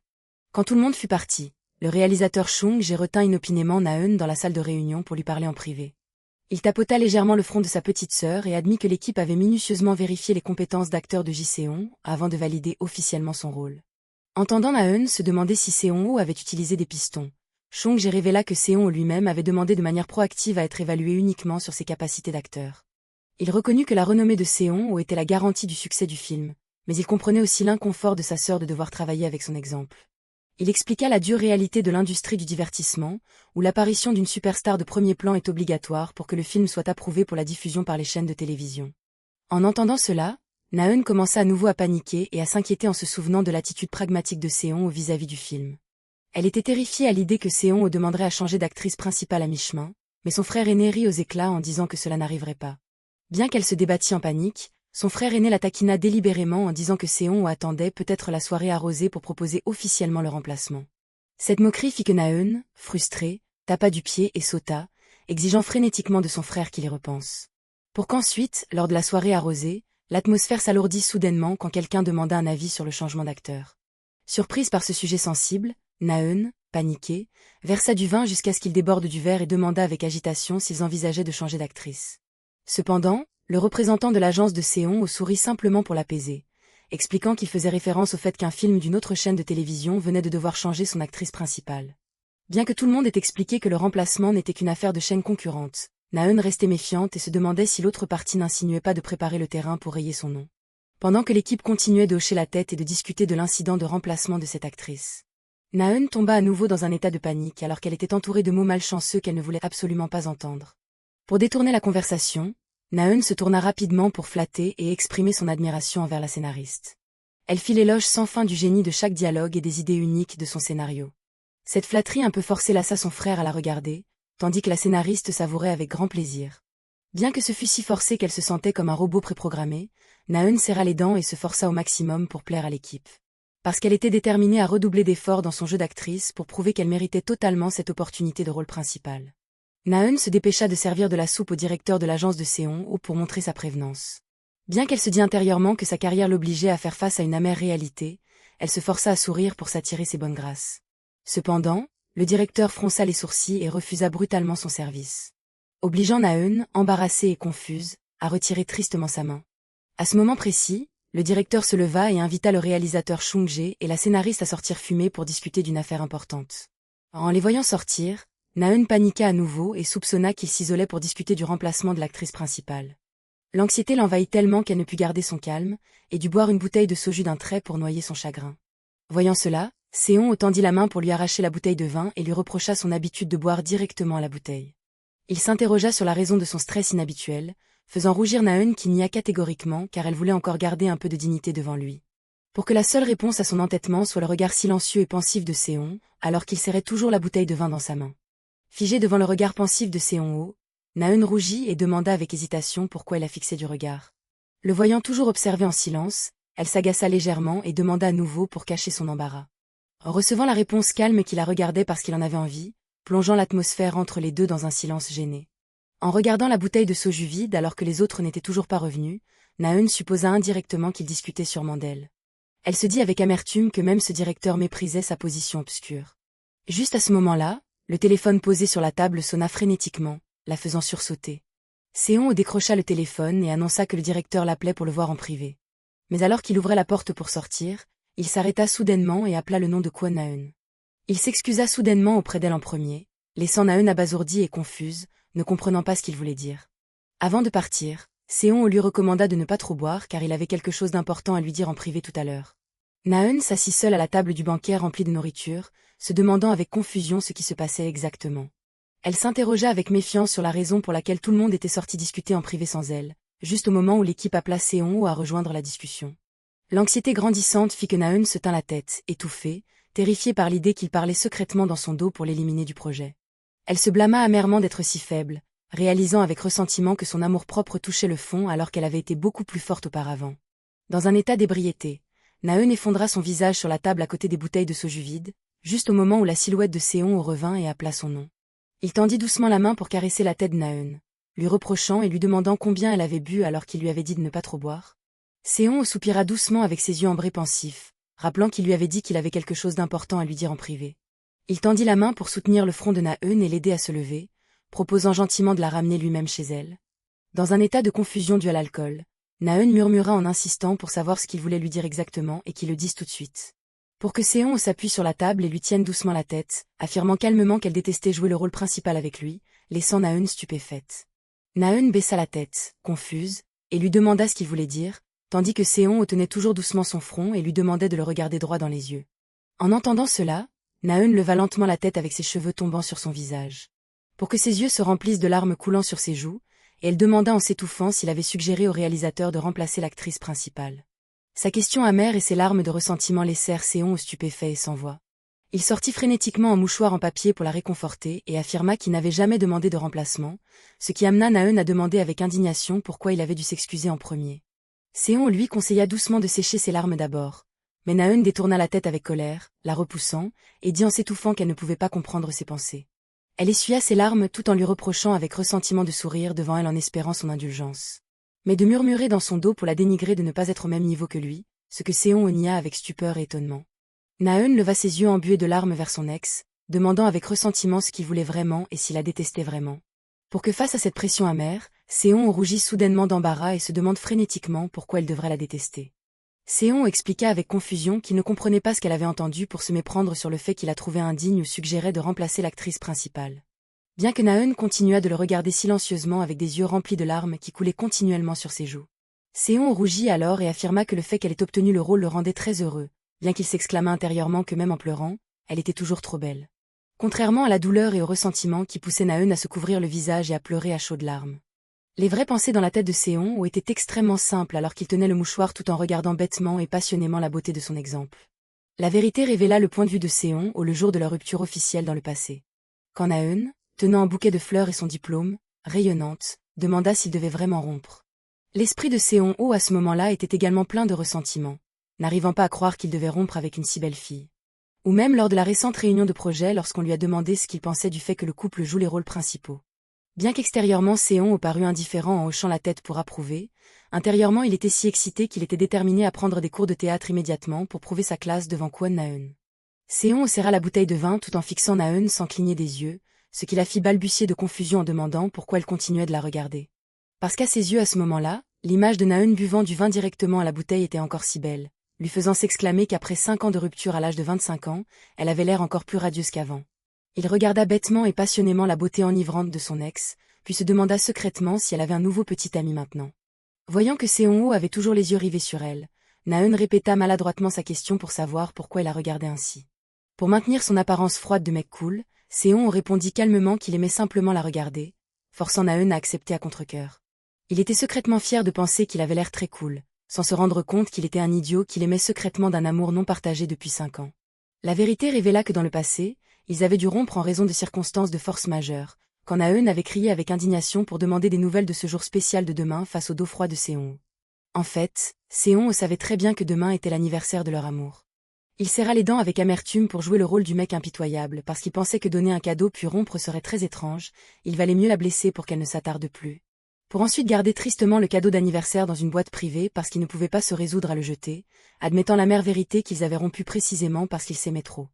A: Quand tout le monde fut parti, le réalisateur Chung-jae retint inopinément Na-eun dans la salle de réunion pour lui parler en privé. Il tapota légèrement le front de sa petite sœur et admit que l'équipe avait minutieusement vérifié les compétences d'acteur de Ji-seon avant de valider officiellement son rôle. Entendant Na-eun se demander si Seon-ho avait utilisé des pistons, Chung-jae révéla que Seon-ho lui-même avait demandé de manière proactive à être évalué uniquement sur ses capacités d'acteur. Il reconnut que la renommée de Seon-ho était la garantie du succès du film, mais il comprenait aussi l'inconfort de sa sœur de devoir travailler avec son exemple. Il expliqua la dure réalité de l'industrie du divertissement, où l'apparition d'une superstar de premier plan est obligatoire pour que le film soit approuvé pour la diffusion par les chaînes de télévision. En entendant cela, Na-eun commença à nouveau à paniquer et à s'inquiéter en se souvenant de l'attitude pragmatique de Seon-ho vis-à-vis du film. Elle était terrifiée à l'idée que Seon-ho demanderait à changer d'actrice principale à mi-chemin, mais son frère aîné rit aux éclats en disant que cela n'arriverait pas. Bien qu'elle se débattît en panique, son frère aîné la taquina délibérément en disant que Seon-ho attendait peut-être la soirée arrosée pour proposer officiellement le remplacement. Cette moquerie fit que Na-eun, frustré, tapa du pied et sauta, exigeant frénétiquement de son frère qu'il y repense. Pour qu'ensuite, lors de la soirée arrosée, l'atmosphère s'alourdit soudainement quand quelqu'un demanda un avis sur le changement d'acteur. Surprise par ce sujet sensible, Na-eun, paniqué, versa du vin jusqu'à ce qu'il déborde du verre et demanda avec agitation s'ils envisageaient de changer d'actrice. Cependant, le représentant de l'agence de Seon-ho sourit simplement pour l'apaiser, expliquant qu'il faisait référence au fait qu'un film d'une autre chaîne de télévision venait de devoir changer son actrice principale. Bien que tout le monde ait expliqué que le remplacement n'était qu'une affaire de chaîne concurrente, Na-eun restait méfiante et se demandait si l'autre partie n'insinuait pas de préparer le terrain pour rayer son nom. Pendant que l'équipe continuait de hocher la tête et de discuter de l'incident de remplacement de cette actrice, Na-eun tomba à nouveau dans un état de panique alors qu'elle était entourée de mots malchanceux qu'elle ne voulait absolument pas entendre. Pour détourner la conversation, Na-eun se tourna rapidement pour flatter et exprimer son admiration envers la scénariste. Elle fit l'éloge sans fin du génie de chaque dialogue et des idées uniques de son scénario. Cette flatterie un peu forcée lassa son frère à la regarder, tandis que la scénariste savourait avec grand plaisir. Bien que ce fût si forcé qu'elle se sentait comme un robot préprogrammé, Na-eun serra les dents et se força au maximum pour plaire à l'équipe. Parce qu'elle était déterminée à redoubler d'efforts dans son jeu d'actrice pour prouver qu'elle méritait totalement cette opportunité de rôle principal. Na-eun se dépêcha de servir de la soupe au directeur de l'agence de Seon-ho pour montrer sa prévenance. Bien qu'elle se dit intérieurement que sa carrière l'obligeait à faire face à une amère réalité, elle se força à sourire pour s'attirer ses bonnes grâces. Cependant, le directeur fronça les sourcils et refusa brutalement son service, obligeant Na-eun, embarrassée et confuse, à retirer tristement sa main. À ce moment précis, le directeur se leva et invita le réalisateur Chung-jae et la scénariste à sortir fumer pour discuter d'une affaire importante. En les voyant sortir, Na-eun paniqua à nouveau et soupçonna qu'ils s'isolaient pour discuter du remplacement de l'actrice principale. L'anxiété l'envahit tellement qu'elle ne put garder son calme, et dut boire une bouteille de soju d'un trait pour noyer son chagrin. Voyant cela, Seon-ho tendit la main pour lui arracher la bouteille de vin et lui reprocha son habitude de boire directement à la bouteille. Il s'interrogea sur la raison de son stress inhabituel, faisant rougir Na-eun qui nia catégoriquement car elle voulait encore garder un peu de dignité devant lui. Pour que la seule réponse à son entêtement soit le regard silencieux et pensif de Seon, alors qu'il serrait toujours la bouteille de vin dans sa main. Figée devant le regard pensif de Seon-ho, Na-eun rougit et demanda avec hésitation pourquoi elle la fixait du regard. Le voyant toujours observer en silence, elle s'agaça légèrement et demanda à nouveau pour cacher son embarras. En recevant la réponse calme qui la regardait parce qu'il en avait envie, plongeant l'atmosphère entre les deux dans un silence gêné. En regardant la bouteille de soju vide alors que les autres n'étaient toujours pas revenus, Na-eun supposa indirectement qu'ils discutaient sûrement d'elle. Elle se dit avec amertume que même ce directeur méprisait sa position obscure. Juste à ce moment-là, le téléphone posé sur la table sonna frénétiquement, la faisant sursauter. Seon-ho décrocha le téléphone et annonça que le directeur l'appelait pour le voir en privé. Mais alors qu'il ouvrait la porte pour sortir, il s'arrêta soudainement et appela le nom de Kwon Na-eun. Il s'excusa soudainement auprès d'elle en premier, laissant Na-eun abasourdie et confuse, ne comprenant pas ce qu'il voulait dire. Avant de partir, Seon-ho lui recommanda de ne pas trop boire car il avait quelque chose d'important à lui dire en privé tout à l'heure. Na-eun s'assit seule à la table du banquet remplie de nourriture, se demandant avec confusion ce qui se passait exactement. Elle s'interrogea avec méfiance sur la raison pour laquelle tout le monde était sorti discuter en privé sans elle, juste au moment où l'équipe appela Seon-ho à rejoindre la discussion. L'anxiété grandissante fit que Na-eun se tint la tête, étouffée, terrifiée par l'idée qu'il parlait secrètement dans son dos pour l'éliminer du projet. Elle se blâma amèrement d'être si faible, réalisant avec ressentiment que son amour-propre touchait le fond alors qu'elle avait été beaucoup plus forte auparavant. Dans un état d'ébriété, Na-eun effondra son visage sur la table à côté des bouteilles de soju vides, juste au moment où la silhouette de Seon-ho revint et appela son nom. Il tendit doucement la main pour caresser la tête de Na-eun. lui reprochant et lui demandant combien elle avait bu alors qu'il lui avait dit de ne pas trop boire. Seon soupira doucement avec ses yeux ambrés pensifs, rappelant qu'il lui avait dit qu'il avait quelque chose d'important à lui dire en privé. Il tendit la main pour soutenir le front de Na-eun et l'aider à se lever, proposant gentiment de la ramener lui-même chez elle. Dans un état de confusion dû à l'alcool, Na-eun murmura en insistant pour savoir ce qu'il voulait lui dire exactement et qu'il le dise tout de suite. Pour que Seon s'appuie sur la table et lui tienne doucement la tête, affirmant calmement qu'elle détestait jouer le rôle principal avec lui, laissant Na-eun stupéfaite. Na-eun baissa la tête, confuse, et lui demanda ce qu'il voulait dire, tandis que Seon tenait toujours doucement son front et lui demandait de le regarder droit dans les yeux. En entendant cela, Na-eun leva lentement la tête avec ses cheveux tombant sur son visage. Pour que ses yeux se remplissent de larmes coulant sur ses joues, et elle demanda en s'étouffant s'il avait suggéré au réalisateur de remplacer l'actrice principale. Sa question amère et ses larmes de ressentiment laissèrent Seon stupéfait et sans voix. Il sortit frénétiquement un mouchoir en papier pour la réconforter et affirma qu'il n'avait jamais demandé de remplacement, ce qui amena Na-eun à demander avec indignation pourquoi il avait dû s'excuser en premier. Seon lui conseilla doucement de sécher ses larmes d'abord, mais Na-eun détourna la tête avec colère, la repoussant, et dit en s'étouffant qu'elle ne pouvait pas comprendre ses pensées. Elle essuya ses larmes tout en lui reprochant avec ressentiment de sourire devant elle en espérant son indulgence. Mais de murmurer dans son dos pour la dénigrer de ne pas être au même niveau que lui, ce que Seon nia avec stupeur et étonnement. Na-eun leva ses yeux embués de larmes vers son ex, demandant avec ressentiment ce qu'il voulait vraiment et s'il la détestait vraiment. Pour que face à cette pression amère, Seon rougit soudainement d'embarras et se demande frénétiquement pourquoi elle devrait la détester. Seon expliqua avec confusion qu'il ne comprenait pas ce qu'elle avait entendu pour se méprendre sur le fait qu'il la trouvait indigne ou suggérait de remplacer l'actrice principale. Bien que Na-eun continuât de le regarder silencieusement avec des yeux remplis de larmes qui coulaient continuellement sur ses joues. Seon rougit alors et affirma que le fait qu'elle ait obtenu le rôle le rendait très heureux, bien qu'il s'exclama intérieurement que même en pleurant, elle était toujours trop belle. Contrairement à la douleur et au ressentiment qui poussaient Na-eun à se couvrir le visage et à pleurer à chaudes larmes. Les vraies pensées dans la tête de Seon étaient extrêmement simples alors qu'il tenait le mouchoir tout en regardant bêtement et passionnément la beauté de son exemple. La vérité révéla le point de vue de Seon le jour de leur rupture officielle dans le passé. Quand Na-eun, tenant un bouquet de fleurs et son diplôme, rayonnante, demanda s'il devait vraiment rompre. L'esprit de Seon à ce moment-là était également plein de ressentiment, n'arrivant pas à croire qu'il devait rompre avec une si belle fille. Ou même lors de la récente réunion de projet lorsqu'on lui a demandé ce qu'il pensait du fait que le couple joue les rôles principaux. Bien qu'extérieurement Seon parut indifférent en hochant la tête pour approuver, intérieurement il était si excité qu'il était déterminé à prendre des cours de théâtre immédiatement pour prouver sa classe devant Kwon Na-eun. Seon serra la bouteille de vin tout en fixant Na-eun sans cligner des yeux, ce qui la fit balbutier de confusion en demandant pourquoi elle continuait de la regarder. Parce qu'à ses yeux à ce moment-là, l'image de Na-eun buvant du vin directement à la bouteille était encore si belle, lui faisant s'exclamer qu'après 5 ans de rupture à l'âge de 25 ans, elle avait l'air encore plus radieuse qu'avant. Il regarda bêtement et passionnément la beauté enivrante de son ex, puis se demanda secrètement si elle avait un nouveau petit ami maintenant. Voyant que Seon avait toujours les yeux rivés sur elle, Na-eun répéta maladroitement sa question pour savoir pourquoi elle la regardait ainsi. Pour maintenir son apparence froide de mec cool, Seon répondit calmement qu'il aimait simplement la regarder, forçant Na-eun à accepter à contre-cœur. Il était secrètement fier de penser qu'il avait l'air très cool, sans se rendre compte qu'il était un idiot qu'il aimait secrètement d'un amour non partagé depuis 5 ans. La vérité révéla que dans le passé, ils avaient dû rompre en raison de circonstances de force majeure, quand Na-eun avait crié avec indignation pour demander des nouvelles de ce jour spécial de demain face au dos froid de Seon. En fait, Seon savait très bien que demain était l'anniversaire de leur amour. Il serra les dents avec amertume pour jouer le rôle du mec impitoyable parce qu'il pensait que donner un cadeau puis rompre serait très étrange, il valait mieux la blesser pour qu'elle ne s'attarde plus. Pour ensuite garder tristement le cadeau d'anniversaire dans une boîte privée parce qu'il ne pouvait pas se résoudre à le jeter, admettant l'amère vérité qu'ils avaient rompu précisément parce qu'ils s'aimaient trop.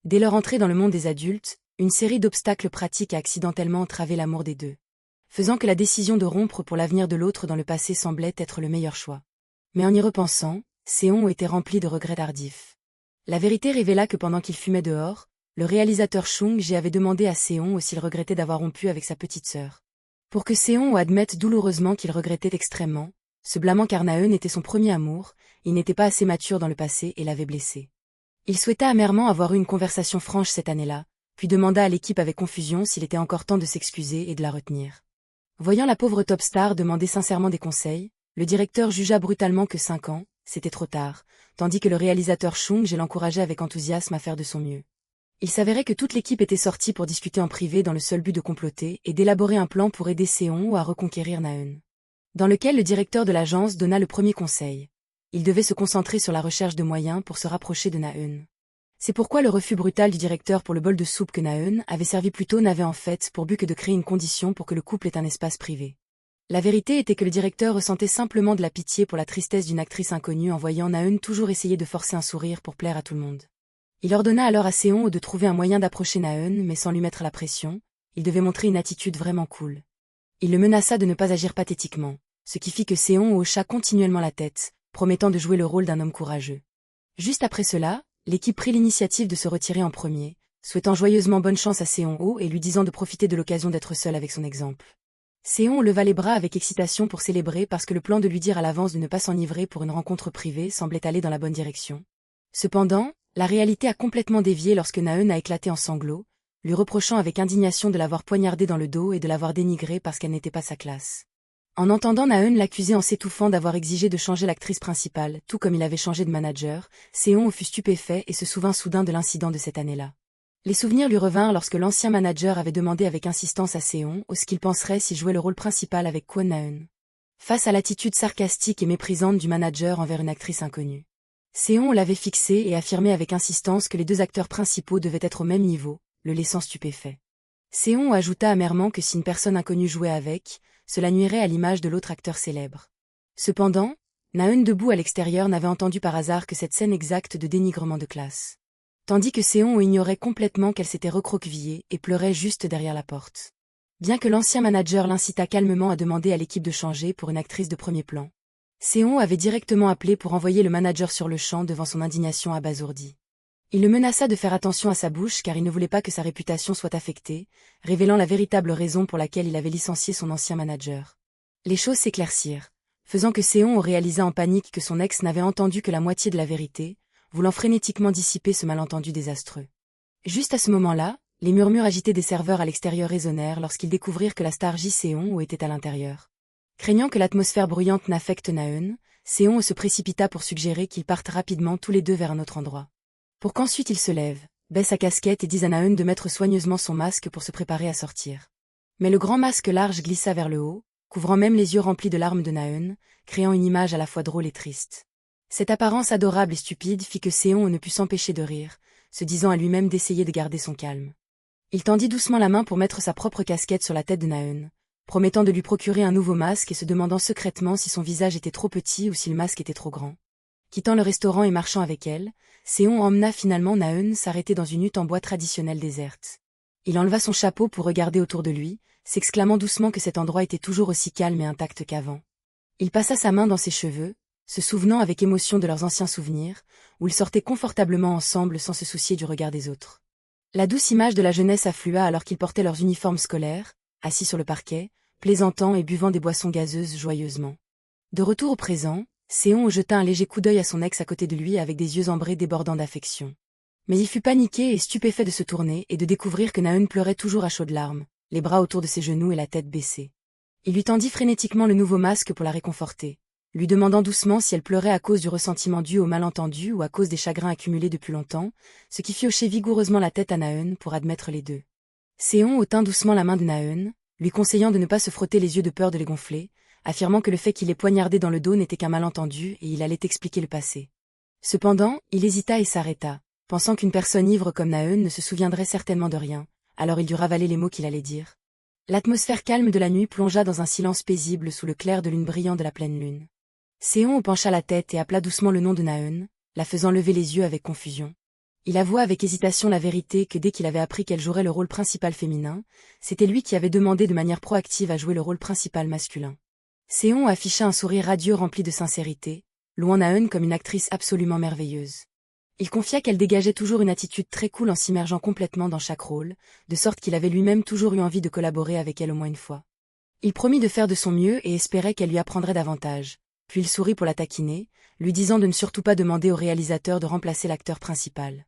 A: Dès leur entrée dans le monde des adultes, une série d'obstacles pratiques a accidentellement entravé l'amour des deux, faisant que la décision de rompre pour l'avenir de l'autre dans le passé semblait être le meilleur choix. Mais en y repensant, Seon était rempli de regrets tardifs. La vérité révéla que pendant qu'il fumait dehors, le réalisateur Chung Jae avait demandé à Seon s'il regrettait d'avoir rompu avec sa petite sœur. Pour que Seon admette douloureusement qu'il regrettait extrêmement, se blâmant car Na-eun était son premier amour, il n'était pas assez mature dans le passé et l'avait blessé. Il souhaita amèrement avoir eu une conversation franche cette année-là, puis demanda à l'équipe avec confusion s'il était encore temps de s'excuser et de la retenir. Voyant la pauvre top star demander sincèrement des conseils, le directeur jugea brutalement que 5 ans, c'était trop tard, tandis que le réalisateur Chung Jae l'encourageait avec enthousiasme à faire de son mieux. Il s'avérait que toute l'équipe était sortie pour discuter en privé dans le seul but de comploter et d'élaborer un plan pour aider Seon à reconquérir Na-eun. Dans lequel le directeur de l'agence donna le premier conseil. Il devait se concentrer sur la recherche de moyens pour se rapprocher de Na-eun. C'est pourquoi le refus brutal du directeur pour le bol de soupe que Naeun avait servi plus tôt n'avait en fait pour but que de créer une condition pour que le couple ait un espace privé. La vérité était que le directeur ressentait simplement de la pitié pour la tristesse d'une actrice inconnue en voyant Naeun toujours essayer de forcer un sourire pour plaire à tout le monde. Il ordonna alors à Seon de trouver un moyen d'approcher Naeun mais sans lui mettre la pression, il devait montrer une attitude vraiment cool. Il le menaça de ne pas agir pathétiquement, ce qui fit que Seon hocha continuellement la tête, promettant de jouer le rôle d'un homme courageux. Juste après cela, l'équipe prit l'initiative de se retirer en premier, souhaitant joyeusement bonne chance à Seon-ho et lui disant de profiter de l'occasion d'être seul avec son exemple. Seon leva les bras avec excitation pour célébrer parce que le plan de lui dire à l'avance de ne pas s'enivrer pour une rencontre privée semblait aller dans la bonne direction. Cependant, la réalité a complètement dévié lorsque Naeun a éclaté en sanglots, lui reprochant avec indignation de l'avoir poignardée dans le dos et de l'avoir dénigrée parce qu'elle n'était pas sa classe. En entendant Naeun l'accuser en s'étouffant d'avoir exigé de changer l'actrice principale, tout comme il avait changé de manager, Seon fut stupéfait et se souvint soudain de l'incident de cette année-là. Les souvenirs lui revinrent lorsque l'ancien manager avait demandé avec insistance à Seon ce qu'il penserait s'il jouait le rôle principal avec Kwon Naeun. Face à l'attitude sarcastique et méprisante du manager envers une actrice inconnue, Seon l'avait fixé et affirmait avec insistance que les deux acteurs principaux devaient être au même niveau, le laissant stupéfait. Seon ajouta amèrement que si une personne inconnue jouait avec, cela nuirait à l'image de l'autre acteur célèbre. Cependant, Naeun debout à l'extérieur n'avait entendu par hasard que cette scène exacte de dénigrement de classe. Tandis que Seon ignorait complètement qu'elle s'était recroquevillée et pleurait juste derrière la porte. Bien que l'ancien manager l'incita calmement à demander à l'équipe de changer pour une actrice de premier plan, Seon avait directement appelé pour envoyer le manager sur le champ devant son indignation abasourdie. Il le menaça de faire attention à sa bouche car il ne voulait pas que sa réputation soit affectée, révélant la véritable raison pour laquelle il avait licencié son ancien manager. Les choses s'éclaircirent, faisant que Seon réalisa en panique que son ex n'avait entendu que la moitié de la vérité, voulant frénétiquement dissiper ce malentendu désastreux. Juste à ce moment-là, les murmures agités des serveurs à l'extérieur résonnèrent lorsqu'ils découvrirent que la star Ji Seon était à l'intérieur. Craignant que l'atmosphère bruyante n'affecte Naeun, Seon se précipita pour suggérer qu'ils partent rapidement tous les deux vers un autre endroit. Pour qu'ensuite il se lève, baisse sa casquette et dise à Naeun de mettre soigneusement son masque pour se préparer à sortir. Mais le grand masque large glissa vers le haut, couvrant même les yeux remplis de larmes de Naeun, créant une image à la fois drôle et triste. Cette apparence adorable et stupide fit que Seon ne put s'empêcher de rire, se disant à lui-même d'essayer de garder son calme. Il tendit doucement la main pour mettre sa propre casquette sur la tête de Naeun, promettant de lui procurer un nouveau masque et se demandant secrètement si son visage était trop petit ou si le masque était trop grand. Quittant le restaurant et marchant avec elle, Seon emmena finalement Naeun s'arrêter dans une hutte en bois traditionnelle déserte. Il enleva son chapeau pour regarder autour de lui, s'exclamant doucement que cet endroit était toujours aussi calme et intact qu'avant. Il passa sa main dans ses cheveux, se souvenant avec émotion de leurs anciens souvenirs, où ils sortaient confortablement ensemble sans se soucier du regard des autres. La douce image de la jeunesse afflua alors qu'ils portaient leurs uniformes scolaires, assis sur le parquet, plaisantant et buvant des boissons gazeuses joyeusement. De retour au présent, Seon jeta un léger coup d'œil à son ex à côté de lui avec des yeux ambrés débordant d'affection. Mais il fut paniqué et stupéfait de se tourner et de découvrir que Naeun pleurait toujours à chaudes larmes, les bras autour de ses genoux et la tête baissée. Il lui tendit frénétiquement le nouveau masque pour la réconforter, lui demandant doucement si elle pleurait à cause du ressentiment dû au malentendu ou à cause des chagrins accumulés depuis longtemps, ce qui fit hocher vigoureusement la tête à Naeun pour admettre les deux. Seon ôta doucement la main de Naeun, lui conseillant de ne pas se frotter les yeux de peur de les gonfler, affirmant que le fait qu'il ait poignardé dans le dos n'était qu'un malentendu et il allait expliquer le passé. Cependant, il hésita et s'arrêta, pensant qu'une personne ivre comme Naeun ne se souviendrait certainement de rien, alors il dut ravaler les mots qu'il allait dire. L'atmosphère calme de la nuit plongea dans un silence paisible sous le clair de lune brillant de la pleine lune. Seon pencha la tête et appela doucement le nom de Naeun, la faisant lever les yeux avec confusion. Il avoua avec hésitation la vérité que dès qu'il avait appris qu'elle jouerait le rôle principal féminin, c'était lui qui avait demandé de manière proactive à jouer le rôle principal masculin. Seon afficha un sourire radieux rempli de sincérité, louant Naeun comme une actrice absolument merveilleuse. Il confia qu'elle dégageait toujours une attitude très cool en s'immergeant complètement dans chaque rôle, de sorte qu'il avait lui-même toujours eu envie de collaborer avec elle au moins une fois. Il promit de faire de son mieux et espérait qu'elle lui apprendrait davantage, puis il sourit pour la taquiner, lui disant de ne surtout pas demander au réalisateur de remplacer l'acteur principal.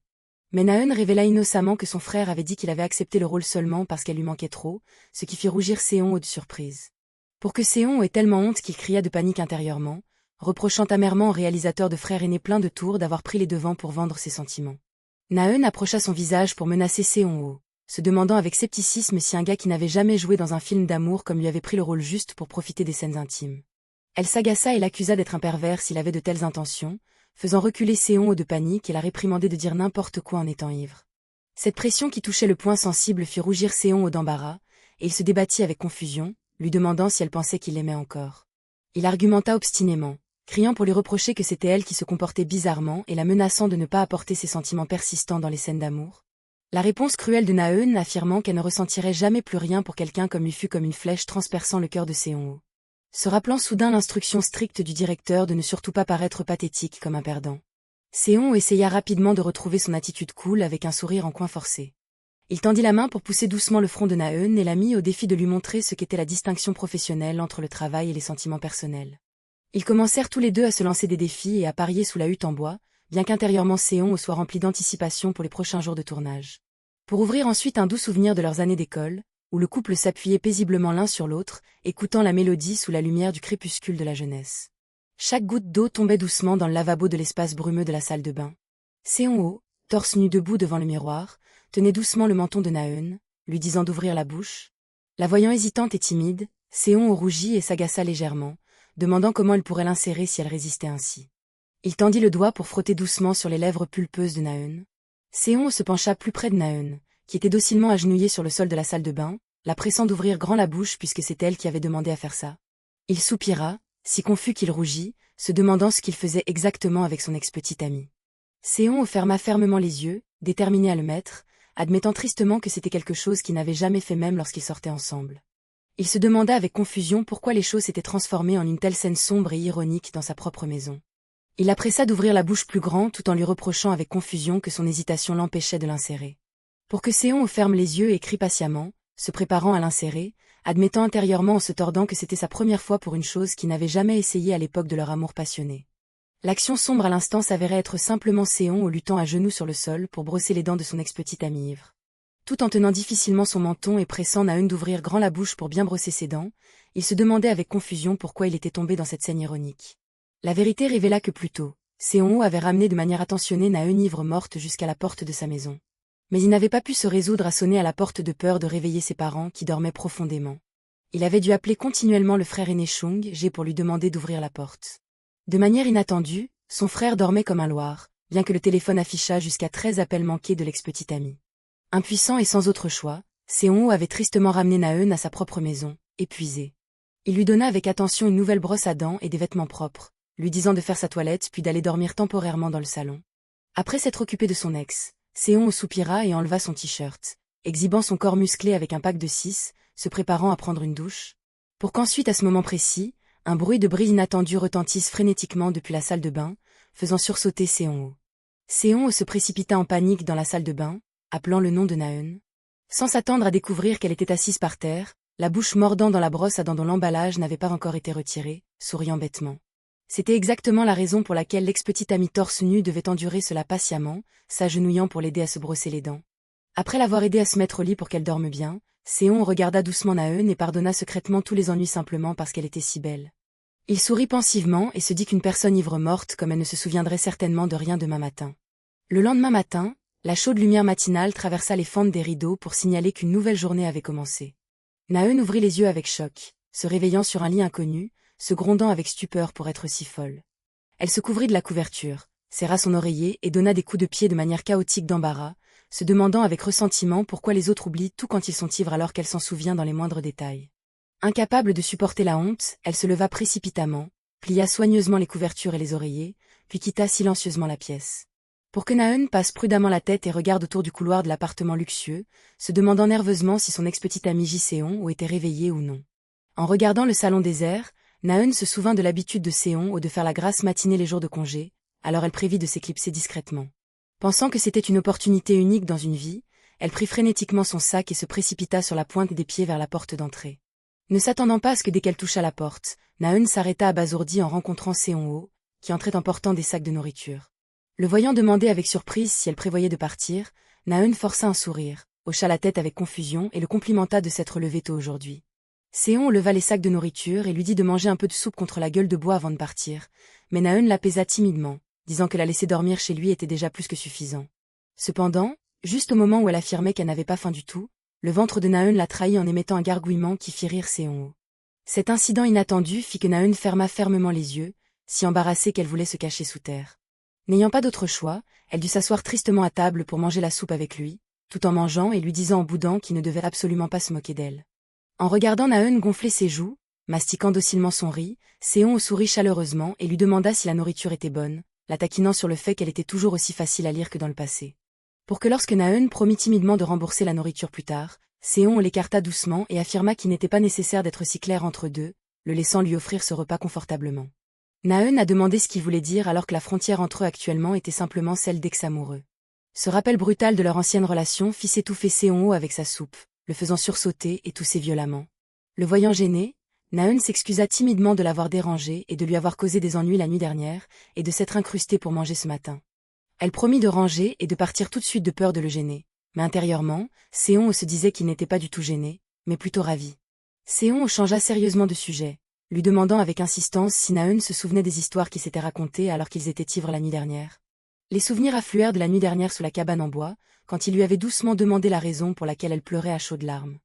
A: Mais Naeun révéla innocemment que son frère avait dit qu'il avait accepté le rôle seulement parce qu'elle lui manquait trop, ce qui fit rougir Seon de surprise. Pour que Seon ait tellement honte qu'il cria de panique intérieurement, reprochant amèrement au réalisateur de frère aîné plein de tours d'avoir pris les devants pour vendre ses sentiments. Naeun approcha son visage pour menacer Seon-ho, se demandant avec scepticisme si un gars qui n'avait jamais joué dans un film d'amour comme lui avait pris le rôle juste pour profiter des scènes intimes. Elle s'agaça et l'accusa d'être un pervers s'il avait de telles intentions, faisant reculer Seon-ho de panique et la réprimandait de dire n'importe quoi en étant ivre. Cette pression qui touchait le point sensible fit rougir Seon-ho d'embarras, et il se débattit avec confusion, lui demandant si elle pensait qu'il l'aimait encore. Il argumenta obstinément, criant pour lui reprocher que c'était elle qui se comportait bizarrement et la menaçant de ne pas apporter ses sentiments persistants dans les scènes d'amour. La réponse cruelle de Na-eun affirmant qu'elle ne ressentirait jamais plus rien pour quelqu'un comme lui fut comme une flèche transperçant le cœur de Seon-ho. Se rappelant soudain l'instruction stricte du directeur de ne surtout pas paraître pathétique comme un perdant. Seon-ho essaya rapidement de retrouver son attitude cool avec un sourire en coin forcé. Il tendit la main pour pousser doucement le front de Na-eun et la mit au défi de lui montrer ce qu'était la distinction professionnelle entre le travail et les sentiments personnels. Ils commencèrent tous les deux à se lancer des défis et à parier sous la hutte en bois, bien qu'intérieurement Seon-ho soit rempli d'anticipation pour les prochains jours de tournage. Pour ouvrir ensuite un doux souvenir de leurs années d'école, où le couple s'appuyait paisiblement l'un sur l'autre, écoutant la mélodie sous la lumière du crépuscule de la jeunesse. Chaque goutte d'eau tombait doucement dans le lavabo de l'espace brumeux de la salle de bain. Seon-ho, torse nu debout devant le miroir, tenait doucement le menton de Na-eun, lui disant d'ouvrir la bouche. La voyant hésitante et timide, Seon-ho rougit et s'agaça légèrement, demandant comment elle pourrait l'insérer si elle résistait ainsi. Il tendit le doigt pour frotter doucement sur les lèvres pulpeuses de Na-eun. Seon-ho se pencha plus près de Na-eun, qui était docilement agenouillée sur le sol de la salle de bain, la pressant d'ouvrir grand la bouche puisque c'était elle qui avait demandé à faire ça. Il soupira, si confus qu'il rougit, se demandant ce qu'il faisait exactement avec son ex-petite amie. Seon-ho ferma fermement les yeux, déterminé à le mettre, admettant tristement que c'était quelque chose qu'il n'avait jamais fait même lorsqu'ils sortaient ensemble. Il se demanda avec confusion pourquoi les choses s'étaient transformées en une telle scène sombre et ironique dans sa propre maison. Il la pressa d'ouvrir la bouche plus grand tout en lui reprochant avec confusion que son hésitation l'empêchait de l'insérer. Pour que Seon-ho ferme les yeux et crie patiemment, se préparant à l'insérer, admettant intérieurement en se tordant que c'était sa première fois pour une chose qu'il n'avait jamais essayé à l'époque de leur amour passionné. L'action sombre à l'instant s'avérait être simplement Seon-ho luttant à genoux sur le sol pour brosser les dents de son ex-petite amie ivre. Tout en tenant difficilement son menton et pressant Na-eun d'ouvrir grand la bouche pour bien brosser ses dents, il se demandait avec confusion pourquoi il était tombé dans cette scène ironique. La vérité révéla que plus tôt, Seon-ho avait ramené de manière attentionnée Na-eun ivre morte jusqu'à la porte de sa maison. Mais il n'avait pas pu se résoudre à sonner à la porte de peur de réveiller ses parents qui dormaient profondément. Il avait dû appeler continuellement le frère aîné Chung-jae pour lui demander d'ouvrir la porte. De manière inattendue, son frère dormait comme un loir, bien que le téléphone affichât jusqu'à 13 appels manqués de l'ex-petite amie. Impuissant et sans autre choix, Seon-ho avait tristement ramené Na-eun à sa propre maison, épuisé. Il lui donna avec attention une nouvelle brosse à dents et des vêtements propres, lui disant de faire sa toilette puis d'aller dormir temporairement dans le salon. Après s'être occupé de son ex, Seon-ho soupira et enleva son t-shirt, exhibant son corps musclé avec un pack de 6, se préparant à prendre une douche. Pour qu'ensuite à ce moment précis, un bruit de brise inattendu retentisse frénétiquement depuis la salle de bain, faisant sursauter Seon-ho. Seon-ho se précipita en panique dans la salle de bain, appelant le nom de Na-eun. Sans s'attendre à découvrir qu'elle était assise par terre, la bouche mordant dans la brosse à dents dont l'emballage n'avait pas encore été retiré, souriant bêtement. C'était exactement la raison pour laquelle l'ex-petite amie torse nu devait endurer cela patiemment, s'agenouillant pour l'aider à se brosser les dents. Après l'avoir aidée à se mettre au lit pour qu'elle dorme bien, Seon regarda doucement Na-eun et pardonna secrètement tous les ennuis simplement parce qu'elle était si belle. Il sourit pensivement et se dit qu'une personne ivre morte comme elle ne se souviendrait certainement de rien demain matin. Le lendemain matin, la chaude lumière matinale traversa les fentes des rideaux pour signaler qu'une nouvelle journée avait commencé. Na-eun ouvrit les yeux avec choc, se réveillant sur un lit inconnu, se grondant avec stupeur pour être si folle. Elle se couvrit de la couverture, serra son oreiller et donna des coups de pied de manière chaotique d'embarras, se demandant avec ressentiment pourquoi les autres oublient tout quand ils sont ivres alors qu'elle s'en souvient dans les moindres détails. Incapable de supporter la honte, elle se leva précipitamment, plia soigneusement les couvertures et les oreillers, puis quitta silencieusement la pièce. Pour que Na-eun passe prudemment la tête et regarde autour du couloir de l'appartement luxueux, se demandant nerveusement si son ex-petite amie Ji-seon était réveillée ou non. En regardant le salon désert, Na-eun se souvint de l'habitude de Seon de faire la grasse matinée les jours de congé, alors elle prévit de s'éclipser discrètement. Pensant que c'était une opportunité unique dans une vie, elle prit frénétiquement son sac et se précipita sur la pointe des pieds vers la porte d'entrée. Ne s'attendant pas à ce que dès qu'elle toucha la porte, Na-eun s'arrêta abasourdi en rencontrant Seon-ho, qui entrait en portant des sacs de nourriture. Le voyant demander avec surprise si elle prévoyait de partir, Na-eun força un sourire, hocha la tête avec confusion et le complimenta de s'être levé tôt aujourd'hui. Seon leva les sacs de nourriture et lui dit de manger un peu de soupe contre la gueule de bois avant de partir, mais Na-eun l'apaisa timidement, disant que la laisser dormir chez lui était déjà plus que suffisant. Cependant, juste au moment où elle affirmait qu'elle n'avait pas faim du tout, le ventre de Na-eun la trahit en émettant un gargouillement qui fit rire Seon. Cet incident inattendu fit que Na-eun ferma fermement les yeux, si embarrassée qu'elle voulait se cacher sous terre. N'ayant pas d'autre choix, elle dut s'asseoir tristement à table pour manger la soupe avec lui, tout en mangeant et lui disant en boudant qu'il ne devait absolument pas se moquer d'elle. En regardant Naeun gonfler ses joues, mastiquant docilement son riz, Seon sourit chaleureusement et lui demanda si la nourriture était bonne, la taquinant sur le fait qu'elle était toujours aussi facile à lire que dans le passé. Pour que lorsque Naeun promit timidement de rembourser la nourriture plus tard, Seon l'écarta doucement et affirma qu'il n'était pas nécessaire d'être si clair entre deux, le laissant lui offrir ce repas confortablement. Naeun a demandé ce qu'il voulait dire alors que la frontière entre eux actuellement était simplement celle d'ex-amoureux. Ce rappel brutal de leur ancienne relation fit s'étouffer Seon avec sa soupe, le faisant sursauter et tousser violemment. Le voyant gêné, Naeun s'excusa timidement de l'avoir dérangé et de lui avoir causé des ennuis la nuit dernière, et de s'être incrustée pour manger ce matin. Elle promit de ranger et de partir tout de suite de peur de le gêner, mais intérieurement, Seon se disait qu'il n'était pas du tout gêné, mais plutôt ravi. Seon changea sérieusement de sujet, lui demandant avec insistance si Naeun se souvenait des histoires qui s'étaient racontées alors qu'ils étaient ivres la nuit dernière. Les souvenirs affluèrent de la nuit dernière sous la cabane en bois, quand il lui avait doucement demandé la raison pour laquelle elle pleurait à chaudes larmes.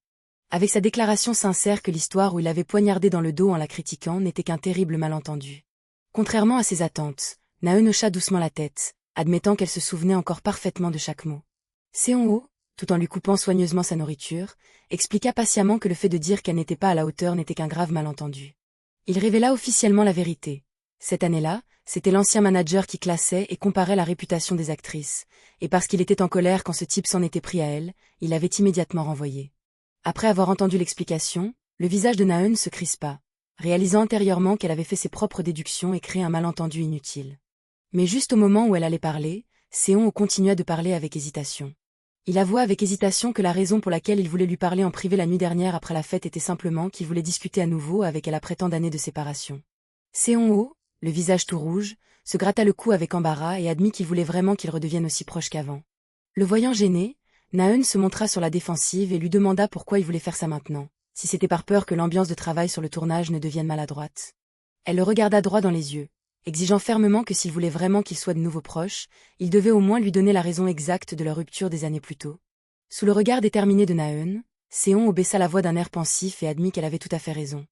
A: Avec sa déclaration sincère que l'histoire où il avait poignardé dans le dos en la critiquant n'était qu'un terrible malentendu. Contrairement à ses attentes, Naeun hocha doucement la tête, admettant qu'elle se souvenait encore parfaitement de chaque mot. Seon-ho, tout en lui coupant soigneusement sa nourriture, expliqua patiemment que le fait de dire qu'elle n'était pas à la hauteur n'était qu'un grave malentendu. Il révéla officiellement la vérité. Cette année-là, c'était l'ancien manager qui classait et comparait la réputation des actrices, et parce qu'il était en colère quand ce type s'en était pris à elle, il l'avait immédiatement renvoyé. Après avoir entendu l'explication, le visage de Naeun se crispa, réalisant intérieurement qu'elle avait fait ses propres déductions et créé un malentendu inutile. Mais juste au moment où elle allait parler, Seon continua de parler avec hésitation. Il avoua avec hésitation que la raison pour laquelle il voulait lui parler en privé la nuit dernière après la fête était simplement qu'il voulait discuter à nouveau avec elle après tant d'années de séparation. Seon-ho, le visage tout rouge, se gratta le cou avec embarras et admit qu'il voulait vraiment qu'ils redeviennent aussi proches qu'avant. Le voyant gêné, Naeun se montra sur la défensive et lui demanda pourquoi il voulait faire ça maintenant, si c'était par peur que l'ambiance de travail sur le tournage ne devienne maladroite. Elle le regarda droit dans les yeux, exigeant fermement que s'il voulait vraiment qu'ils soient de nouveau proches, il devait au moins lui donner la raison exacte de leur rupture des années plus tôt. Sous le regard déterminé de Naeun, Seon baissa la voix d'un air pensif et admit qu'elle avait tout à fait raison.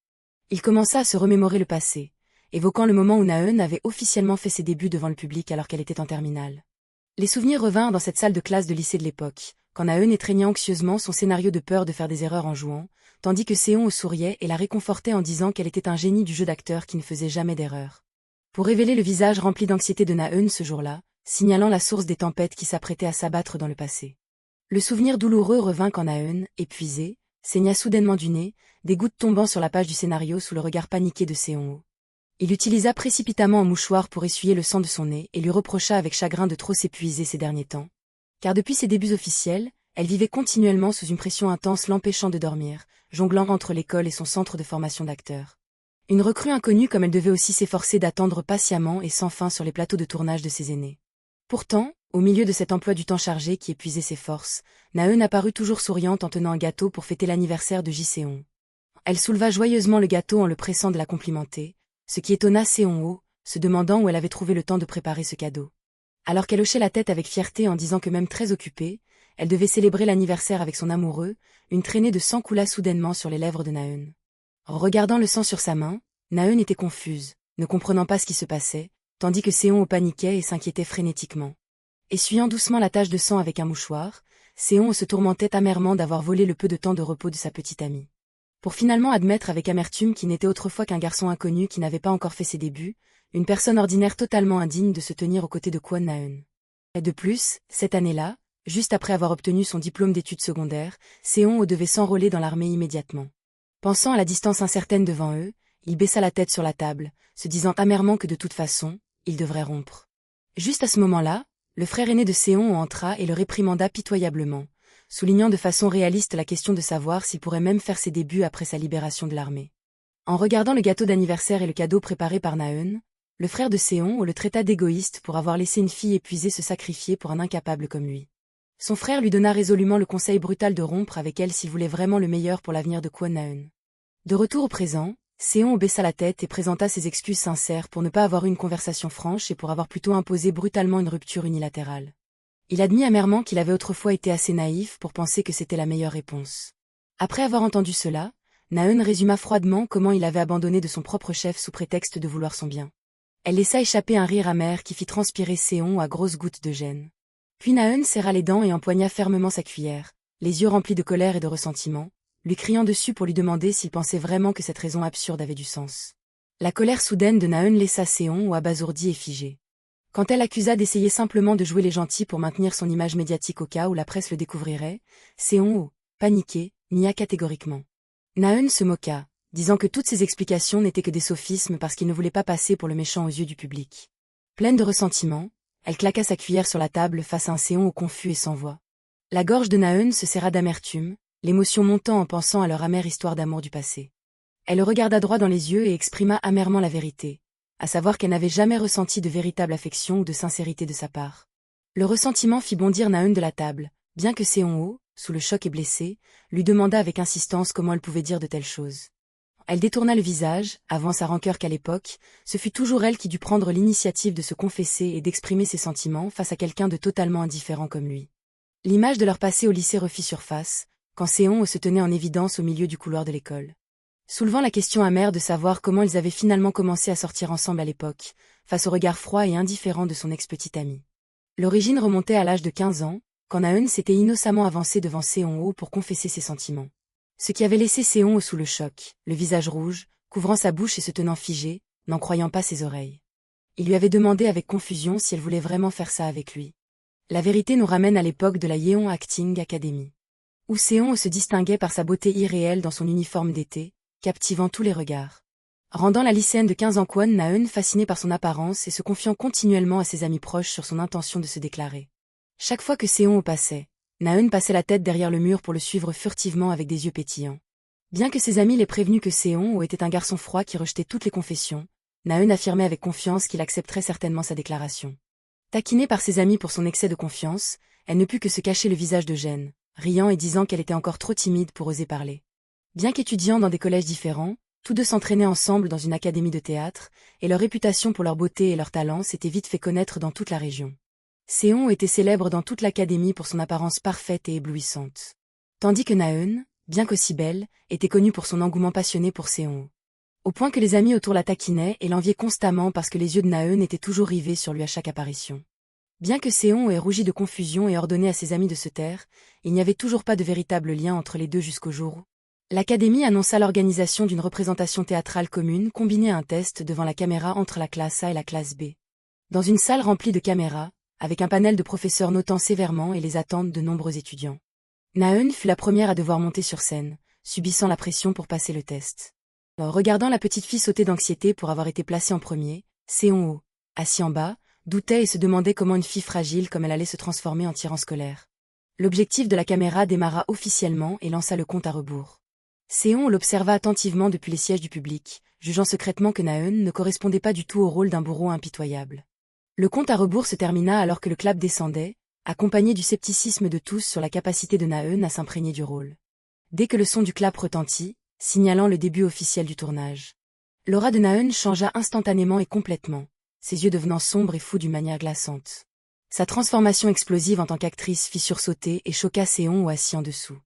A: Il commença à se remémorer le passé, évoquant le moment où Naeun avait officiellement fait ses débuts devant le public alors qu'elle était en terminale. Les souvenirs revinrent dans cette salle de classe de lycée de l'époque, quand Naeun étreignait anxieusement son scénario de peur de faire des erreurs en jouant, tandis que Seon souriait et la réconfortait en disant qu'elle était un génie du jeu d'acteur qui ne faisait jamais d'erreur. Pour révéler le visage rempli d'anxiété de Naeun ce jour-là, signalant la source des tempêtes qui s'apprêtaient à s'abattre dans le passé. Le souvenir douloureux revint quand Naeun, épuisé, saigna soudainement du nez, des gouttes tombant sur la page du scénario sous le regard paniqué de Seon. Il utilisa précipitamment un mouchoir pour essuyer le sang de son nez et lui reprocha avec chagrin de trop s'épuiser ces derniers temps. Car depuis ses débuts officiels, elle vivait continuellement sous une pression intense l'empêchant de dormir, jonglant entre l'école et son centre de formation d'acteurs. Une recrue inconnue comme elle devait aussi s'efforcer d'attendre patiemment et sans fin sur les plateaux de tournage de ses aînés. Pourtant, au milieu de cet emploi du temps chargé qui épuisait ses forces, Naeun apparut toujours souriante en tenant un gâteau pour fêter l'anniversaire de Ji-seon. Elle souleva joyeusement le gâteau en le pressant de la complimenter, ce qui étonna Seon-ho, se demandant où elle avait trouvé le temps de préparer ce cadeau. Alors qu'elle hochait la tête avec fierté en disant que même très occupée, elle devait célébrer l'anniversaire avec son amoureux, une traînée de sang coula soudainement sur les lèvres de Naeun. En regardant le sang sur sa main, Naeun était confuse, ne comprenant pas ce qui se passait, tandis que Seon paniquait et s'inquiétait frénétiquement. Essuyant doucement la tache de sang avec un mouchoir, Seon se tourmentait amèrement d'avoir volé le peu de temps de repos de sa petite amie. Pour finalement admettre avec amertume qu'il n'était autrefois qu'un garçon inconnu qui n'avait pas encore fait ses débuts, une personne ordinaire totalement indigne de se tenir aux côtés de Kwon Naeun. Et de plus, cette année-là, juste après avoir obtenu son diplôme d'études secondaires, Seon devait s'enrôler dans l'armée immédiatement. Pensant à la distance incertaine devant eux, il baissa la tête sur la table, se disant amèrement que de toute façon, il devrait rompre. Juste à ce moment-là, le frère aîné de Seon entra et le réprimanda pitoyablement, soulignant de façon réaliste la question de savoir s'il pourrait même faire ses débuts après sa libération de l'armée. En regardant le gâteau d'anniversaire et le cadeau préparé par Naeun, le frère de Seon le traita d'égoïste pour avoir laissé une fille épuisée se sacrifier pour un incapable comme lui. Son frère lui donna résolument le conseil brutal de rompre avec elle s'il voulait vraiment le meilleur pour l'avenir de Kwon Naeun. De retour au présent, Seon baissa la tête et présenta ses excuses sincères pour ne pas avoir eu une conversation franche et pour avoir plutôt imposé brutalement une rupture unilatérale. Il admit amèrement qu'il avait autrefois été assez naïf pour penser que c'était la meilleure réponse. Après avoir entendu cela, Naeun résuma froidement comment il avait abandonné de son propre chef sous prétexte de vouloir son bien. Elle laissa échapper un rire amer qui fit transpirer Seon à grosses gouttes de gêne. Puis Naeun serra les dents et empoigna fermement sa cuillère, les yeux remplis de colère et de ressentiment, lui criant dessus pour lui demander s'il pensait vraiment que cette raison absurde avait du sens. La colère soudaine de Naeun laissa Seon abasourdi et figé. Quand elle accusa d'essayer simplement de jouer les gentils pour maintenir son image médiatique au cas où la presse le découvrirait, Seon, paniqué, nia catégoriquement. Naeun se moqua, disant que toutes ces explications n'étaient que des sophismes parce qu'il ne voulait pas passer pour le méchant aux yeux du public. Pleine de ressentiment, elle claqua sa cuillère sur la table face à un Seon confus et sans voix. La gorge de Naeun se serra d'amertume, l'émotion montant en pensant à leur amère histoire d'amour du passé. Elle le regarda droit dans les yeux et exprima amèrement la vérité, à savoir qu'elle n'avait jamais ressenti de véritable affection ou de sincérité de sa part. Le ressentiment fit bondir Naeun de la table, bien que Seon, sous le choc et blessé, lui demanda avec insistance comment elle pouvait dire de telles choses. Elle détourna le visage, avant sa rancœur qu'à l'époque, ce fut toujours elle qui dut prendre l'initiative de se confesser et d'exprimer ses sentiments face à quelqu'un de totalement indifférent comme lui. L'image de leur passé au lycée refit surface, quand Seon se tenait en évidence au milieu du couloir de l'école. Soulevant la question amère de savoir comment ils avaient finalement commencé à sortir ensemble à l'époque, face au regard froid et indifférent de son ex-petite amie. L'origine remontait à l'âge de 15 ans, quand Naeun s'était innocemment avancé devant Seon pour confesser ses sentiments. Ce qui avait laissé Seon sous le choc, le visage rouge, couvrant sa bouche et se tenant figé, n'en croyant pas ses oreilles. Il lui avait demandé avec confusion si elle voulait vraiment faire ça avec lui. La vérité nous ramène à l'époque de la Yeon Acting Academy, où Seon se distinguait par sa beauté irréelle dans son uniforme d'été, captivant tous les regards. Rendant la lycéenne de 15 ans Kwon Naeun fascinée par son apparence et se confiant continuellement à ses amis proches sur son intention de se déclarer. Chaque fois que Seon passait, Naeun passait la tête derrière le mur pour le suivre furtivement avec des yeux pétillants. Bien que ses amis l'aient prévenu que Seon était un garçon froid qui rejetait toutes les confessions, Naeun affirmait avec confiance qu'il accepterait certainement sa déclaration. Taquinée par ses amis pour son excès de confiance, elle ne put que se cacher le visage de gêne, riant et disant qu'elle était encore trop timide pour oser parler. Bien qu'étudiant dans des collèges différents, tous deux s'entraînaient ensemble dans une académie de théâtre, et leur réputation pour leur beauté et leur talent s'était vite fait connaître dans toute la région. Seon était célèbre dans toute l'académie pour son apparence parfaite et éblouissante. Tandis que Naeun, bien qu'aussi belle, était connue pour son engouement passionné pour Seon. Au point que les amis autour la taquinaient et l'enviaient constamment parce que les yeux de Naeun étaient toujours rivés sur lui à chaque apparition. Bien que Seon ait rougi de confusion et ordonné à ses amis de se taire, il n'y avait toujours pas de véritable lien entre les deux jusqu'au jour où l'académie annonça l'organisation d'une représentation théâtrale commune combinée à un test devant la caméra entre la classe A et la classe B. Dans une salle remplie de caméras, avec un panel de professeurs notant sévèrement et les attentes de nombreux étudiants. Naeun fut la première à devoir monter sur scène, subissant la pression pour passer le test. Regardant la petite fille sauter d'anxiété pour avoir été placée en premier, Seon, assis en bas, doutait et se demandait comment une fille fragile comme elle allait se transformer en tyran scolaire. L'objectif de la caméra démarra officiellement et lança le compte à rebours. Seon l'observa attentivement depuis les sièges du public, jugeant secrètement que Naeun ne correspondait pas du tout au rôle d'un bourreau impitoyable. Le compte à rebours se termina alors que le clap descendait, accompagné du scepticisme de tous sur la capacité de Naeun à s'imprégner du rôle. Dès que le son du clap retentit, signalant le début officiel du tournage, l'aura de Naeun changea instantanément et complètement, ses yeux devenant sombres et fous d'une manière glaçante. Sa transformation explosive en tant qu'actrice fit sursauter et choqua Seon assis en dessous.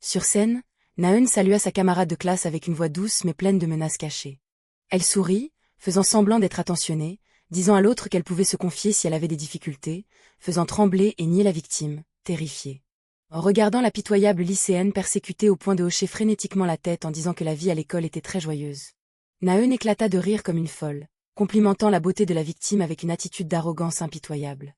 A: Sur scène, Naeun salua sa camarade de classe avec une voix douce mais pleine de menaces cachées. Elle sourit, faisant semblant d'être attentionnée, disant à l'autre qu'elle pouvait se confier si elle avait des difficultés, faisant trembler et nier la victime, terrifiée. En regardant la pitoyable lycéenne persécutée au point de hocher frénétiquement la tête en disant que la vie à l'école était très joyeuse. Naeun éclata de rire comme une folle, complimentant la beauté de la victime avec une attitude d'arrogance impitoyable.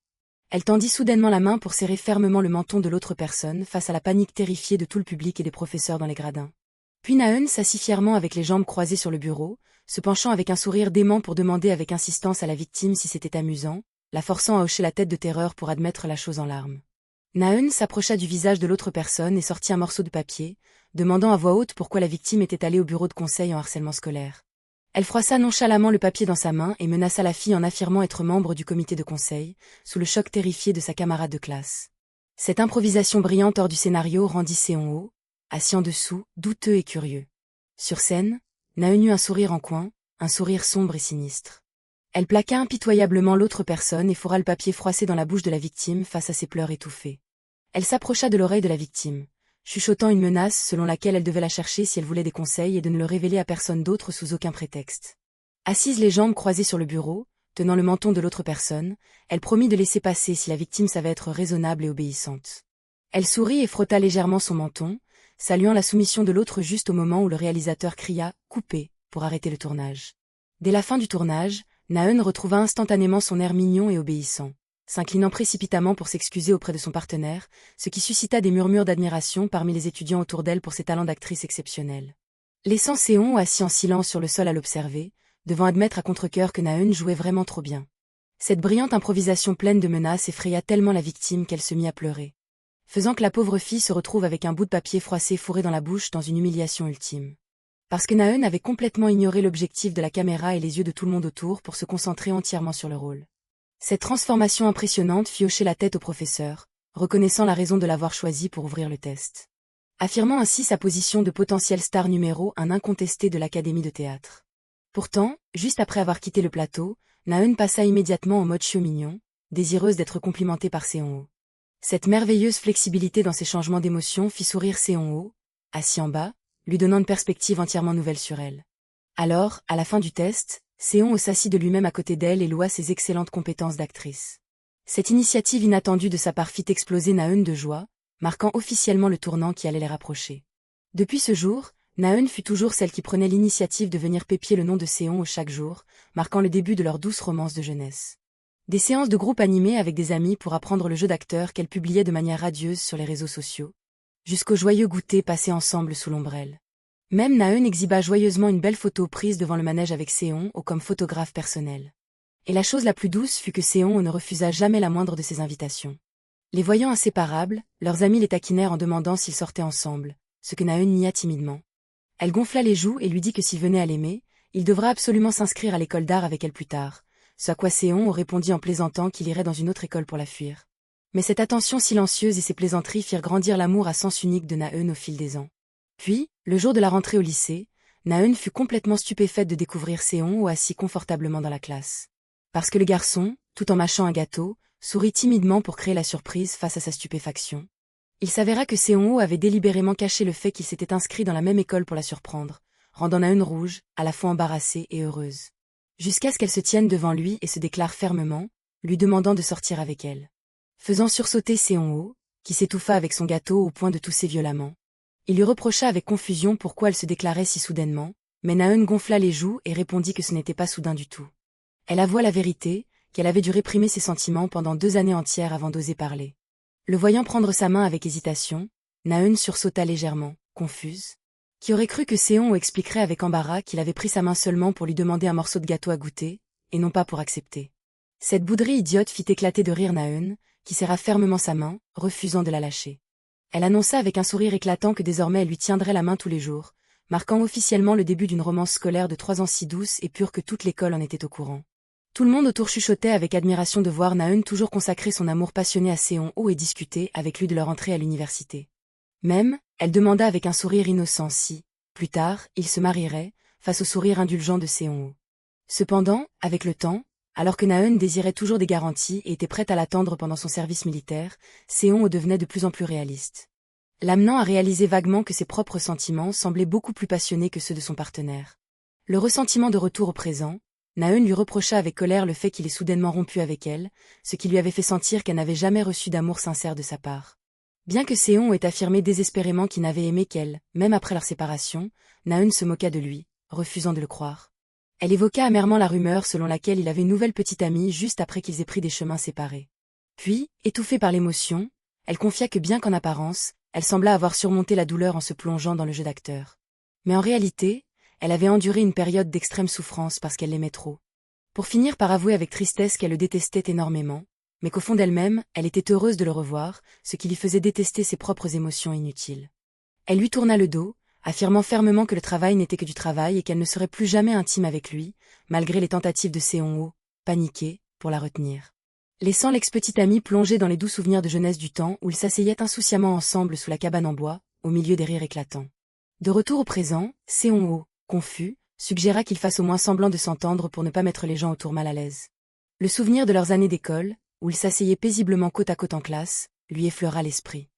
A: Elle tendit soudainement la main pour serrer fermement le menton de l'autre personne face à la panique terrifiée de tout le public et des professeurs dans les gradins. Puis Naeun s'assit fièrement avec les jambes croisées sur le bureau, se penchant avec un sourire dément pour demander avec insistance à la victime si c'était amusant, la forçant à hocher la tête de terreur pour admettre la chose en larmes. Naeun s'approcha du visage de l'autre personne et sortit un morceau de papier, demandant à voix haute pourquoi la victime était allée au bureau de conseil en harcèlement scolaire. Elle froissa nonchalamment le papier dans sa main et menaça la fille en affirmant être membre du comité de conseil, sous le choc terrifié de sa camarade de classe. Cette improvisation brillante hors du scénario rendit Seon, assis en dessous, douteux et curieux. Sur scène, Naeun eut un sourire en coin, un sourire sombre et sinistre. Elle plaqua impitoyablement l'autre personne et fourra le papier froissé dans la bouche de la victime face à ses pleurs étouffés. Elle s'approcha de l'oreille de la victime, chuchotant une menace selon laquelle elle devait la chercher si elle voulait des conseils et de ne le révéler à personne d'autre sous aucun prétexte. Assise les jambes croisées sur le bureau, tenant le menton de l'autre personne, elle promit de laisser passer si la victime savait être raisonnable et obéissante. Elle sourit et frotta légèrement son menton, saluant la soumission de l'autre juste au moment où le réalisateur cria « Coupez » pour arrêter le tournage. Dès la fin du tournage, Na-eun retrouva instantanément son air mignon et obéissant, s'inclinant précipitamment pour s'excuser auprès de son partenaire, ce qui suscita des murmures d'admiration parmi les étudiants autour d'elle pour ses talents d'actrice exceptionnels. Laissant Seon assis en silence sur le sol à l'observer, devant admettre à contre-cœur que Na-eun jouait vraiment trop bien. Cette brillante improvisation pleine de menaces effraya tellement la victime qu'elle se mit à pleurer, faisant que la pauvre fille se retrouve avec un bout de papier froissé fourré dans la bouche dans une humiliation ultime. Parce que Na-eun avait complètement ignoré l'objectif de la caméra et les yeux de tout le monde autour pour se concentrer entièrement sur le rôle. Cette transformation impressionnante fit hocher la tête au professeur, reconnaissant la raison de l'avoir choisi pour ouvrir le test, affirmant ainsi sa position de potentielle star numéro 1 incontestée de l'académie de théâtre. Pourtant, juste après avoir quitté le plateau, Na-eun passa immédiatement en mode chiot mignon, désireuse d'être complimentée par Seon-ho. Cette merveilleuse flexibilité dans ses changements d'émotion fit sourire Seon-ho, assis en bas, lui donnant une perspective entièrement nouvelle sur elle. Alors, à la fin du test, Seon-ho s'assit de lui-même à côté d'elle et loua ses excellentes compétences d'actrice. Cette initiative inattendue de sa part fit exploser Na-eun de joie, marquant officiellement le tournant qui allait les rapprocher. Depuis ce jour, Na-eun fut toujours celle qui prenait l'initiative de venir pépier le nom de Seon-ho chaque jour, marquant le début de leur douce romance de jeunesse. Des séances de groupe animées avec des amis pour apprendre le jeu d'acteur qu'elle publiait de manière radieuse sur les réseaux sociaux, jusqu'au joyeux goûter passé ensemble sous l'ombrelle. Même Na-eun exhiba joyeusement une belle photo prise devant le manège avec Seon-ho comme photographe personnel. Et la chose la plus douce fut que Seon-ho ne refusa jamais la moindre de ses invitations. Les voyant inséparables, leurs amis les taquinèrent en demandant s'ils sortaient ensemble, ce que Na-eun nia timidement. Elle gonfla les joues et lui dit que s'il venait à l'aimer, il devra absolument s'inscrire à l'école d'art avec elle plus tard, ce à quoi Seon-ho répondit en plaisantant qu'il irait dans une autre école pour la fuir. Mais cette attention silencieuse et ces plaisanteries firent grandir l'amour à sens unique de Na-eun au fil des ans. Puis, le jour de la rentrée au lycée, Na-eun fut complètement stupéfaite de découvrir Seon-ho assis confortablement dans la classe. Parce que le garçon, tout en mâchant un gâteau, sourit timidement pour créer la surprise face à sa stupéfaction. Il s'avéra que Seon-ho avait délibérément caché le fait qu'il s'était inscrit dans la même école pour la surprendre, rendant Na-eun rouge, à la fois embarrassée et heureuse. Jusqu'à ce qu'elle se tienne devant lui et se déclare fermement, lui demandant de sortir avec elle. Faisant sursauter Seon-ho, qui s'étouffa avec son gâteau au point de tousser violemment. Il lui reprocha avec confusion pourquoi elle se déclarait si soudainement, mais Na-eun gonfla les joues et répondit que ce n'était pas soudain du tout. Elle avoua la vérité, qu'elle avait dû réprimer ses sentiments pendant 2 années entières avant d'oser parler. Le voyant prendre sa main avec hésitation, Na-eun sursauta légèrement, confuse. Qui aurait cru que Seon-ho expliquerait avec embarras qu'il avait pris sa main seulement pour lui demander un morceau de gâteau à goûter, et non pas pour accepter. Cette bouderie idiote fit éclater de rire Na-eun, qui serra fermement sa main, refusant de la lâcher. Elle annonça avec un sourire éclatant que désormais elle lui tiendrait la main tous les jours, marquant officiellement le début d'une romance scolaire de 3 ans si douce et pure que toute l'école en était au courant. Tout le monde autour chuchotait avec admiration de voir Na-eun toujours consacrer son amour passionné à Seon-ho et discuter avec lui de leur entrée à l'université. Même, elle demanda avec un sourire innocent si, plus tard, ils se marieraient, face au sourire indulgent de Seon-ho. Cependant, avec le temps, alors que Na-eun désirait toujours des garanties et était prête à l'attendre pendant son service militaire, Seon-ho devenait de plus en plus réaliste, l'amenant à réaliser vaguement que ses propres sentiments semblaient beaucoup plus passionnés que ceux de son partenaire. Le ressentiment de retour au présent, Na-eun lui reprocha avec colère le fait qu'il ait soudainement rompu avec elle, ce qui lui avait fait sentir qu'elle n'avait jamais reçu d'amour sincère de sa part. Bien que Seon-ho ait affirmé désespérément qu'il n'avait aimé qu'elle, même après leur séparation, Na-eun se moqua de lui, refusant de le croire. Elle évoqua amèrement la rumeur selon laquelle il avait une nouvelle petite amie juste après qu'ils aient pris des chemins séparés. Puis, étouffée par l'émotion, elle confia que bien qu'en apparence, elle sembla avoir surmonté la douleur en se plongeant dans le jeu d'acteur. Mais en réalité, elle avait enduré une période d'extrême souffrance parce qu'elle l'aimait trop. Pour finir par avouer avec tristesse qu'elle le détestait énormément, mais qu'au fond d'elle-même, elle était heureuse de le revoir, ce qui lui faisait détester ses propres émotions inutiles. Elle lui tourna le dos, affirmant fermement que le travail n'était que du travail et qu'elle ne serait plus jamais intime avec lui, malgré les tentatives de Seon-ho, paniqué, pour la retenir. Laissant l'ex-petite amie plongée dans les doux souvenirs de jeunesse du temps où ils s'asseyaient insouciamment ensemble sous la cabane en bois, au milieu des rires éclatants. De retour au présent, Seon-ho, confus, suggéra qu'ils fassent au moins semblant de s'entendre pour ne pas mettre les gens autour mal à l'aise. Le souvenir de leurs années d'école, où ils s'asseyaient paisiblement côte à côte en classe, lui effleura l'esprit.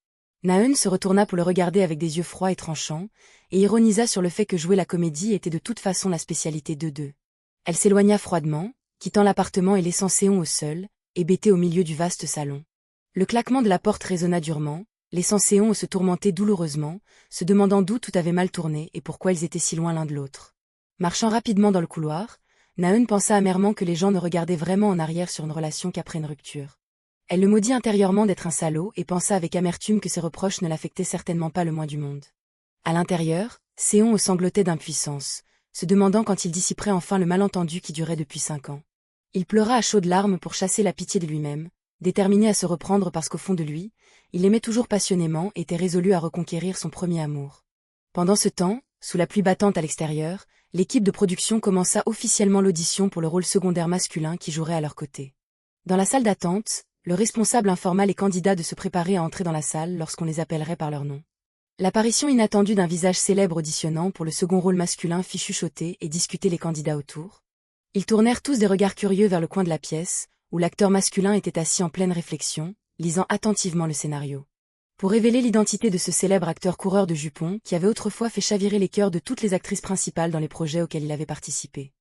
A: Na-eun se retourna pour le regarder avec des yeux froids et tranchants, et ironisa sur le fait que jouer la comédie était de toute façon la spécialité d'eux deux. Elle s'éloigna froidement, quittant l'appartement et laissant Seon seul, hébété au milieu du vaste salon. Le claquement de la porte résonna durement, laissant Seon se tourmenter douloureusement, se demandant d'où tout avait mal tourné et pourquoi ils étaient si loin l'un de l'autre. Marchant rapidement dans le couloir, Naeun pensa amèrement que les gens ne regardaient vraiment en arrière sur une relation qu'après une rupture. Elle le maudit intérieurement d'être un salaud et pensa avec amertume que ses reproches ne l'affectaient certainement pas le moins du monde. À l'intérieur, Seon sanglotait d'impuissance, se demandant quand il dissiperait enfin le malentendu qui durait depuis 5 ans. Il pleura à chaudes larmes pour chasser la pitié de lui-même, déterminé à se reprendre parce qu'au fond de lui, il l'aimait toujours passionnément et était résolu à reconquérir son premier amour. Pendant ce temps, sous la pluie battante à l'extérieur, l'équipe de production commença officiellement l'audition pour le rôle secondaire masculin qui jouerait à leur côté. Dans la salle d'attente, le responsable informa les candidats de se préparer à entrer dans la salle lorsqu'on les appellerait par leur nom. L'apparition inattendue d'un visage célèbre auditionnant pour le second rôle masculin fit chuchoter et discuter les candidats autour. Ils tournèrent tous des regards curieux vers le coin de la pièce, où l'acteur masculin était assis en pleine réflexion, lisant attentivement le scénario. Pour révéler l'identité de ce célèbre acteur coureur de jupons qui avait autrefois fait chavirer les cœurs de toutes les actrices principales dans les projets auxquels il avait participé.